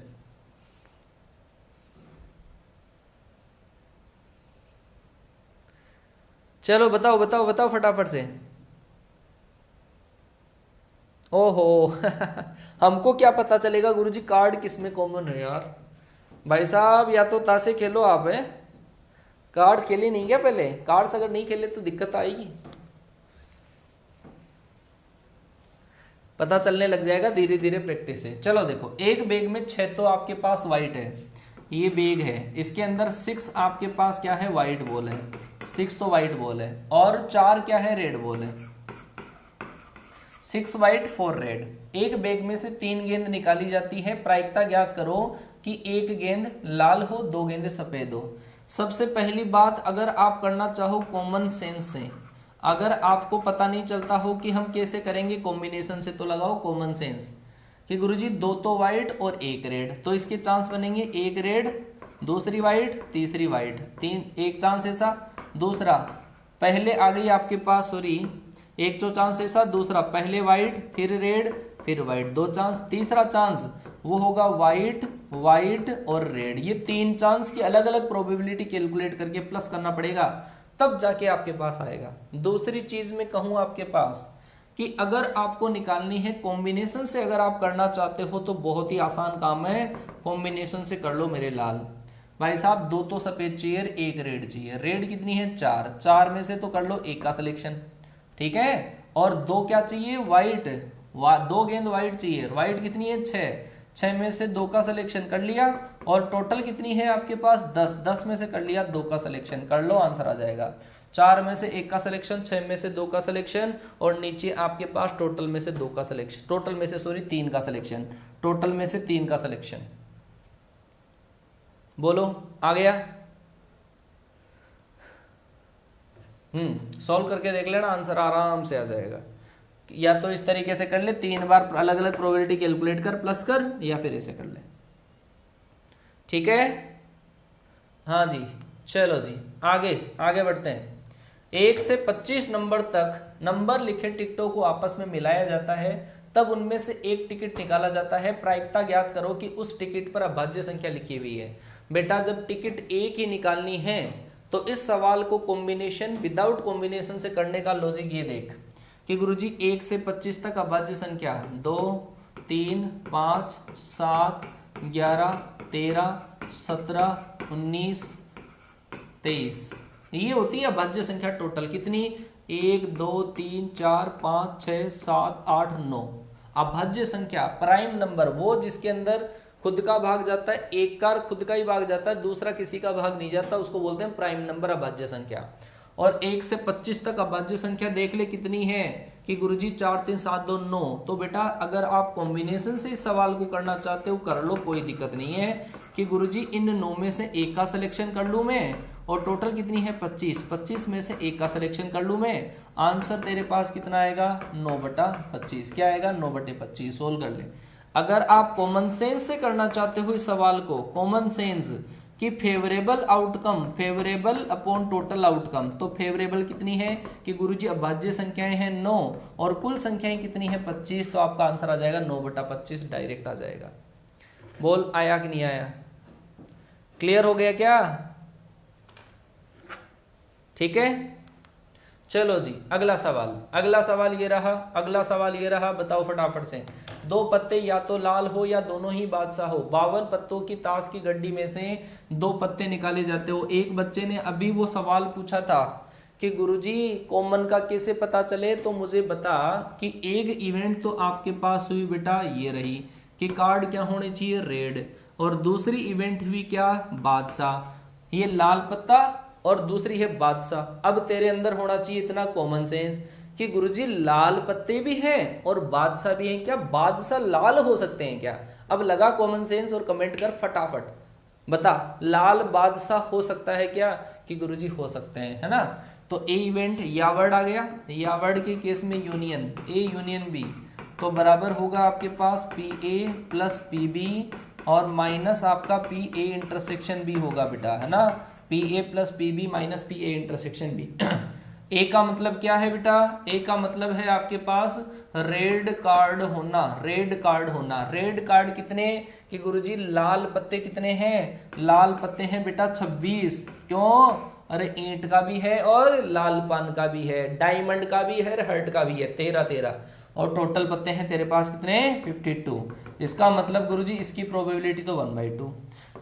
चलो बताओ बताओ बताओ फटाफट से। ओहो हमको क्या पता चलेगा गुरुजी कार्ड किसमें कॉमन है यार? भाई साहब या तो तासे खेलो आप, है कार्ड्स खेले नहीं क्या पहले? कार्ड्स अगर नहीं खेले तो दिक्कत आएगी, पता चलने लग जाएगा धीरे धीरे प्रैक्टिस से। चलो देखो एक बैग में 6 तो आपके पास वाइट है, ये बैग है, इसके अंदर 6 आपके पास क्या है वाइट बॉल है, 6 तो वाइट बॉल है, और 4 क्या है रेड बॉल है, 6 वाइट 4 रेड। एक बैग में से 3 गेंद निकाली जाती है, प्रायिकता ज्ञात करो कि 1 गेंद लाल हो 2 गेंदें सफेद हो। सबसे पहली बात अगर आप करना चाहो कॉमन सेंस से, अगर आपको पता नहीं चलता हो कि हम कैसे करेंगे कॉम्बिनेशन से, तो लगाओ कॉमन सेंस कि गुरुजी 2 तो वाइट और 1 रेड, तो इसके चांस बनेंगे 1 रेड, दूसरी वाइट, तीसरी वाइट, 1 चांस ऐसा। दूसरा पहले आ गई आपके पास, सॉरी एक जो चांस ऐसा, दूसरा पहले वाइट फिर रेड फिर वाइट 2 चांस, तीसरा चांस वो होगा वाइट, वाइट और रेड। ये 3 चांस की अलग अलग प्रोबेबिलिटी कैलकुलेट करके प्लस करना पड़ेगा, तब जाके आपके पास आएगा। दूसरी चीज में कहूं आपके पास कि अगर आपको निकालनी है कॉम्बिनेशन से, अगर आप करना चाहते हो तो बहुत ही आसान काम है, कॉम्बिनेशन से कर लो मेरे लाल भाई साहब। 2 तो सफेद चाहिए, 1 रेड चाहिए। रेड कितनी है 4, 4 में से तो कर लो 1 का सिलेक्शन, ठीक है। और 2 क्या चाहिए व्हाइट, 2 गेंद व्हाइट चाहिए। व्हाइट कितनी है 6, 6 में से 2 का सिलेक्शन कर लिया। और टोटल कितनी है आपके पास 10, 10 में से कर लिया 2 का सिलेक्शन, कर लो आंसर आ जाएगा। 4 में से 1 का सिलेक्शन, 6 में से 2 का सिलेक्शन, और नीचे आपके पास टोटल में से 2 का सिलेक्शन, टोटल में से सॉरी 3 का सिलेक्शन, टोटल में से 3 का सिलेक्शन। बोलो आ गया? सॉल्व करके देख लेना, आंसर आराम से आ जाएगा। या तो इस तरीके से कर ले, 3 बार अलग अलग प्रोबेबिलिटी कैलकुलेट कर, प्लस कर, या फिर ऐसे कर ले, ठीक है। हाँ जी, चलो जी आगे आगे बढ़ते हैं। 1 से 25 नंबर तक नंबर लिखे टिकटों को आपस में मिलाया जाता है, तब उनमें से एक टिकट निकाला जाता है। प्रायिकता ज्ञात करो कि उस टिकट पर अभाज्य संख्या लिखी हुई है। बेटा जब टिकट एक ही निकालनी है तो इस सवाल को कॉम्बिनेशन विदाउट कॉम्बिनेशन से करने का लॉजिक ये देख कि गुरुजी 1 से 25 तक अभाज्य संख्या 2, 3, 5, 7, 11, 13, 17, 19, 23, ये होती है अभाज्य संख्या टोटल। कितनी? 1, 2, 3, 4, 5, 6, 7, 8, 9। अभाज्य संख्या प्राइम नंबर वो जिसके अंदर खुद का भाग जाता है, एक का खुद का ही भाग जाता है, दूसरा किसी का भाग नहीं जाता, उसको बोलते हैं प्राइम नंबर अभाज्य संख्या। और 1 से 25 तक अभाज्य संख्या देख ले कितनी है कि गुरुजी 4, 3, 7, 2, 9। तो बेटा अगर आप कॉम्बिनेशन से इस सवाल को करना चाहते हो कर लो, कोई दिक्कत नहीं है कि गुरुजी इन 9 में से 1 का सिलेक्शन कर लूँ मैं, और टोटल कितनी है 25, 25 में से 1 का सिलेक्शन कर लूँ मैं। आंसर तेरे पास कितना आएगा 9/25। क्या आएगा 9/25, सोल्व कर ले। अगर आप कॉमन सेंस से करना चाहते हो इस सवाल को, कॉमन सेंस कि favourable outcome, favourable upon total outcome, तो फेवरेबल कितनी है कि गुरुजी अभाज्य संख्याएं हैं 9 और कुल संख्याएं कितनी है 25, तो आपका आंसर आ जाएगा 9/25 डायरेक्ट आ जाएगा। बोल आया कि नहीं आया? क्लियर हो गया क्या? ठीक है, चलो जी अगला सवाल, अगला सवाल ये रहा, अगला सवाल ये रहा, बताओ फटाफट से। 2 पत्ते या तो लाल हो या दोनों ही बादशाह हो। 52 पत्तों की ताश की गड्डी में से 2 पत्ते निकाले जाते हो। एक बच्चे ने अभी वो सवाल पूछा था कि गुरुजी कॉमन का कैसे पता चले, तो मुझे बता कि एक इवेंट तो आपके पास हुई बेटा ये रही कि कार्ड क्या होने चाहिए रेड, और दूसरी इवेंट हुई क्या बादशाह, ये लाल पत्ता, और दूसरी है बादशाह। अब तेरे अंदर होना चाहिए इतना कॉमन सेंस कि गुरुजी लाल पत्ते भी हैं और बादशाह भी हैं, क्या बादशाह लाल हो सकते हैं क्या? अब लगा कॉमन सेंस और कमेंट कर फटाफट, बता लाल बादशाह हो सकता है क्या? कि गुरुजी हो सकते हैं, है ना। तो ए इवेंट या वर्ड आ गया, या वर्ड के केस में यूनियन ए यूनियन बी, तो बराबर होगा आपके पास P A plus P B और माइनस आपका पी ए इंटरसेक्शन बी होगा बेटा, है ना। P A plus P B minus P A intersection B. A का मतलब क्या है बेटा? ए का मतलब है आपके पास रेड कार्ड होना, रेड कार्ड होना। रेड कार्ड कितने कि गुरुजी लाल पत्ते कितने हैं? लाल पत्ते हैं बेटा 26। क्यों? अरे ईंट का भी है और लाल पान का भी है, डायमंड का भी है, हर्ट का भी है, 13 और टोटल पत्ते हैं तेरे पास कितने 52। इसका मतलब गुरुजी इसकी प्रोबेबिलिटी तो 1/2।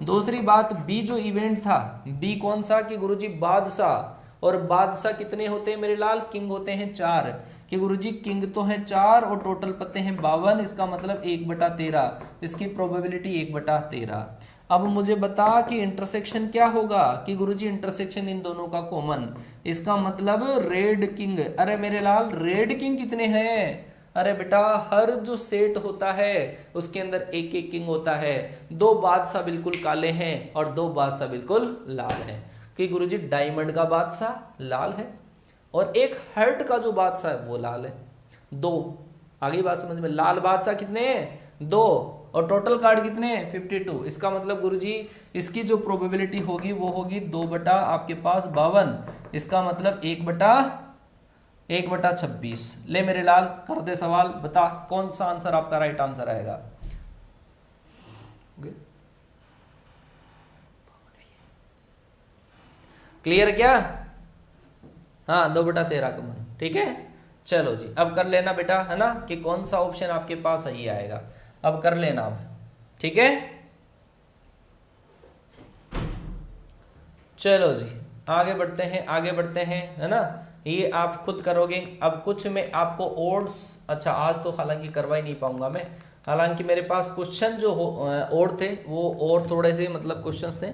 दूसरी बात बी जो इवेंट था, बी कौन सा कि गुरुजी बादशाह, और बादशाह कितने होते हैं मेरे लाल? किंग होते हैं 4 कि गुरुजी किंग तो है 4 और टोटल पत्ते हैं 52, इसका मतलब 1/13, इसकी प्रोबेबिलिटी 1/13। अब मुझे बता कि इंटरसेक्शन क्या होगा कि गुरुजी इंटरसेक्शन इन दोनों का कॉमन, इसका मतलब रेड किंग। अरे मेरे लाल रेड किंग कितने हैं? अरे बेटा हर जो सेट होता है उसके अंदर एक एक किंग होता है। 2 बादशाह बिल्कुल काले हैं और 2 बादशाह बिल्कुल लाल हैं कि गुरुजी डायमंड का बादशाह लाल है और एक हर्ट का जो बादशाह है वो लाल है। 2 आगे बात समझ में, लाल बादशाह कितने हैं 2 और टोटल कार्ड कितने हैं 52। इसका मतलब गुरुजी इसकी जो प्रोबेबिलिटी होगी वो होगी 2 बटा आपके पास 52, इसका मतलब 1/52 1/26। ले मेरे लाल कर दे सवाल, बता कौन सा आंसर आपका राइट आंसर आएगा। क्लियर क्या? हाँ 2/13 का मान, ठीक है। चलो जी अब कर लेना बेटा, है ना, कि कौन सा ऑप्शन आपके पास सही आएगा। अब कर लेना अब, ठीक है। चलो जी आगे बढ़ते हैं, आगे बढ़ते हैं, है ना। ये आप खुद करोगे। अब कुछ में आपको ओड्स, अच्छा आज तो हालांकि करवा ही नहीं पाऊंगा मैं, हालांकि मेरे पास क्वेश्चन जो ओड थे वो और थोड़े से मतलब क्वेश्चंस थे।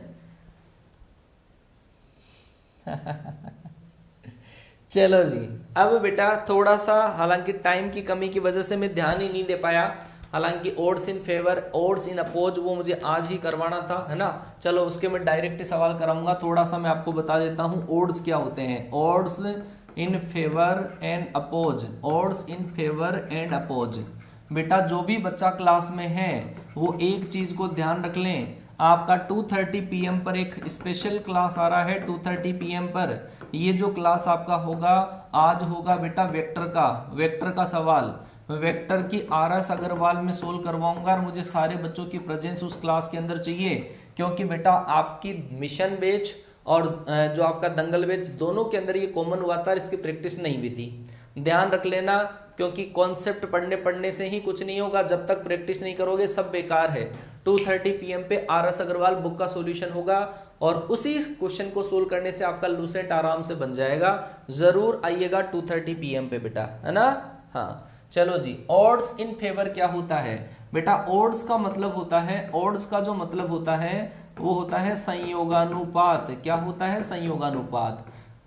चलो जी अब बेटा थोड़ा सा, हालांकि टाइम की कमी की वजह से मैं ध्यान ही नहीं दे पाया, हालांकि odds in favour odds in oppose वो मुझे आज ही करवाना था, है ना। चलो उसके मैं डायरेक्ट सवाल कराऊंगा। थोड़ा सा मैं आपको बता देता हूँ ओड्स क्या होते हैं। Odds in favour and oppose, odds in favour and oppose. बेटा जो भी बच्चा क्लास में है वो एक चीज को ध्यान रख लें, आपका 2:30 PM पर एक स्पेशल क्लास आ रहा है। 2:30 PM पर ये जो क्लास आपका होगा आज होगा बेटा वेक्टर का सवाल, वेक्टर की RS अग्रवाल में सोल्व करवाऊंगा और मुझे सारे बच्चों की प्रेजेंस उस क्लास के अंदर चाहिए, क्योंकि बेटा आपकी मिशन बैच और जो आपका दंगल बैच दोनों के अंदर ये कॉमन हुआ था, इसकी प्रैक्टिस नहीं हुई थी। ध्यान रख लेना, क्योंकि कॉन्सेप्ट पढ़ने से ही कुछ नहीं होगा, जब तक प्रैक्टिस नहीं करोगे सब बेकार है। 2:30 PM पे RS अग्रवाल बुक का सॉल्यूशन होगा और उसी क्वेश्चन को सोल्व करने से आपका लूसेंट आराम से बन जाएगा। जरूर आइएगा 2:30 PM पे बेटा, है ना। हाँ चलो जी, ऑड्स इन फेवर क्या होता है बेटा? ऑड्स का मतलब होता है, ऑड्स का जो मतलब होता है वो होता है संयोगानुपात। क्या होता है? संयोगानुपात।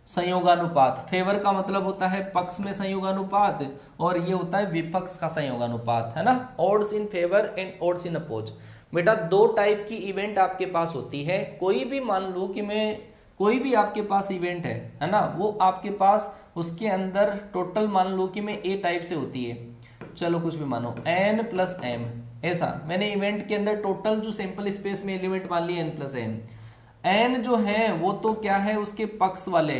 संयोगानुपात। फेवर का मतलब होता है पक्ष में संयोगानुपात और ये होता है विपक्ष का संयोगानुपात, है ना। Odds in favour and odds in oppose. बेटा दो टाइप की इवेंट आपके पास होती है। कोई भी मान लो कि कोई भी आपके पास इवेंट है ना, वो आपके पास उसके अंदर टोटल मान लो कि मैं ए टाइप से होती है, चलो कुछ भी मानो n+m, ऐसा मैंने इवेंट के अंदर टोटल जो सैंपल स्पेस में एलिमेंट मान लिए n+m। n जो है वो तो क्या है, उसके पक्ष वाले,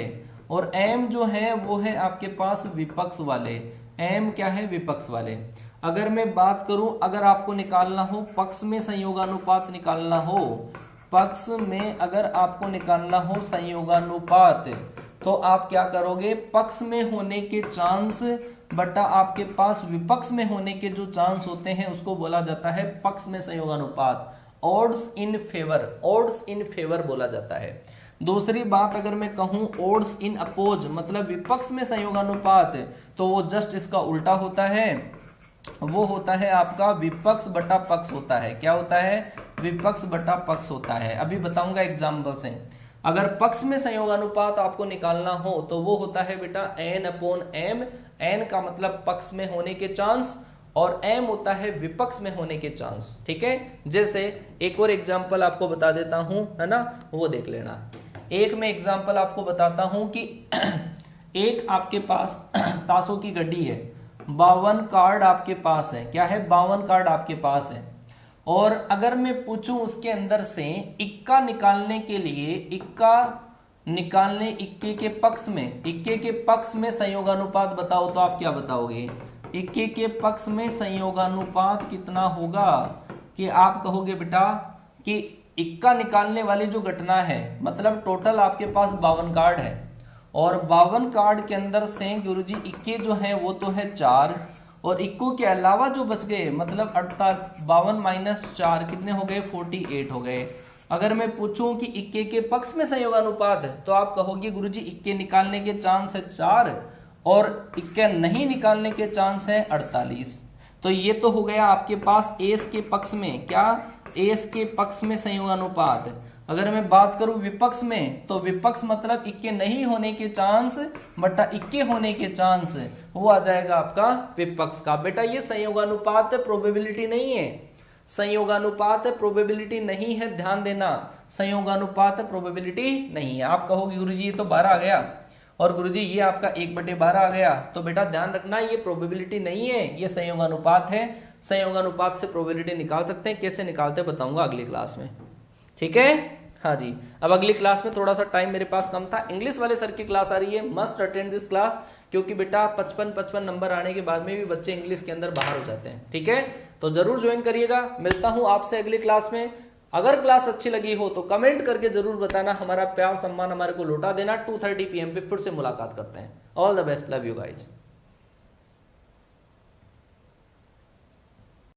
और m जो है वो है आपके पास विपक्ष वाले। m क्या है? विपक्ष वाले। अगर मैं बात करूं, अगर आपको निकालना हो पक्ष में संयोगानुपात निकालना हो, पक्ष में अगर आपको निकालना हो संयोगानुपात, तो आप क्या करोगे? पक्ष में होने के चांस बटा आपके पास विपक्ष में होने के जो चांस होते हैं उसको बोला जाता है पक्ष में संयोगानुपात। Odds in favour, odds in favour बोला जाता है। दूसरी बात अगर मैं कहूं ऑड्स इन अपोज मतलब विपक्ष में संयोगानुपात, तो वो जस्ट इसका उल्टा होता है, वो होता है आपका विपक्ष बटा पक्ष होता है। क्या होता है? विपक्ष बटा पक्ष होता है। अभी बताऊंगा एग्जाम्पल से। अगर पक्ष में संयोगानुपात आपको निकालना हो तो वो होता है बेटा n/m। n का मतलब पक्ष में होने के चांस और m होता है विपक्ष में होने के चांस, ठीक है। जैसे एक और एग्जाम्पल आपको बता देता हूं, है ना, वो देख लेना। एक मैं एग्जाम्पल आपको बताता हूं कि एक आपके पास ताशों की गड्डी है, 52 कार्ड आपके पास है। क्या है? 52 कार्ड आपके पास है। और अगर मैं पूछूं उसके अंदर से इक्का निकालने के लिए, इक्का निकालने इक्के के पक्ष में, इक्के के पक्ष में संयोगानुपात बताओ, तो आप क्या बताओगे? इक्के के पक्ष में संयोगानुपात कितना होगा? कि आप कहोगे बेटा कि इक्का निकालने वाली जो घटना है, मतलब टोटल आपके पास 52 कार्ड है और 52 कार्ड के अंदर से गुरुजी इक्के जो है वो तो है 4 और इक्को के अलावा जो बच गए मतलब 52 - 4 कितने हो गए? 48 हो गए। अगर मैं पूछूं कि इक्के के पक्ष में संयोगानुपात है, तो आप कहोगे गुरुजी इक्के निकालने के चांस है 4 और इक्के नहीं निकालने के चांस है 48। तो ये तो हो गया आपके पास एस के पक्ष में। क्या? एस के पक्ष में संयोगानुपात। अगर मैं बात करूं विपक्ष में, तो विपक्ष मतलब इक्के नहीं होने के चांस बटा इक्के होने के चांस, वो आ जाएगा आपका विपक्ष का। बेटा ये संयोगानुपात है, प्रोबेबिलिटी नहीं है। संयोगानुपात है, प्रोबेबिलिटी नहीं है, ध्यान देना। संयोगानुपात है, प्रोबेबिलिटी नहीं है। आप कहोगे गुरुजी ये तो 12 आ गया और गुरुजी ये आपका 1/12 आ गया, तो बेटा ध्यान रखना ये प्रोबेबिलिटी नहीं है, ये संयोगानुपात है। संयोगानुपात से प्रोबेबिलिटी निकाल सकते हैं, कैसे निकालते हैं बताऊंगा अगली क्लास में, ठीक है। हाँ जी, अब अगली क्लास में थोड़ा सा टाइम मेरे पास कम था, इंग्लिश वाले सर की क्लास आ रही है, मस्ट अटेंड दिस क्लास, क्योंकि बेटा 55 नंबर आने के बाद में भी बच्चे इंग्लिश के अंदर बाहर हो जाते हैं। ठीक है, तो जरूर ज्वाइन करिएगा। मिलता हूं आपसे अगली क्लास में। अगर क्लास अच्छी लगी हो तो कमेंट करके जरूर बताना, हमारा प्यार सम्मान हमारे को लौटा देना। 2:30 PM पे फिर से मुलाकात करते हैं। All the best, love you guys.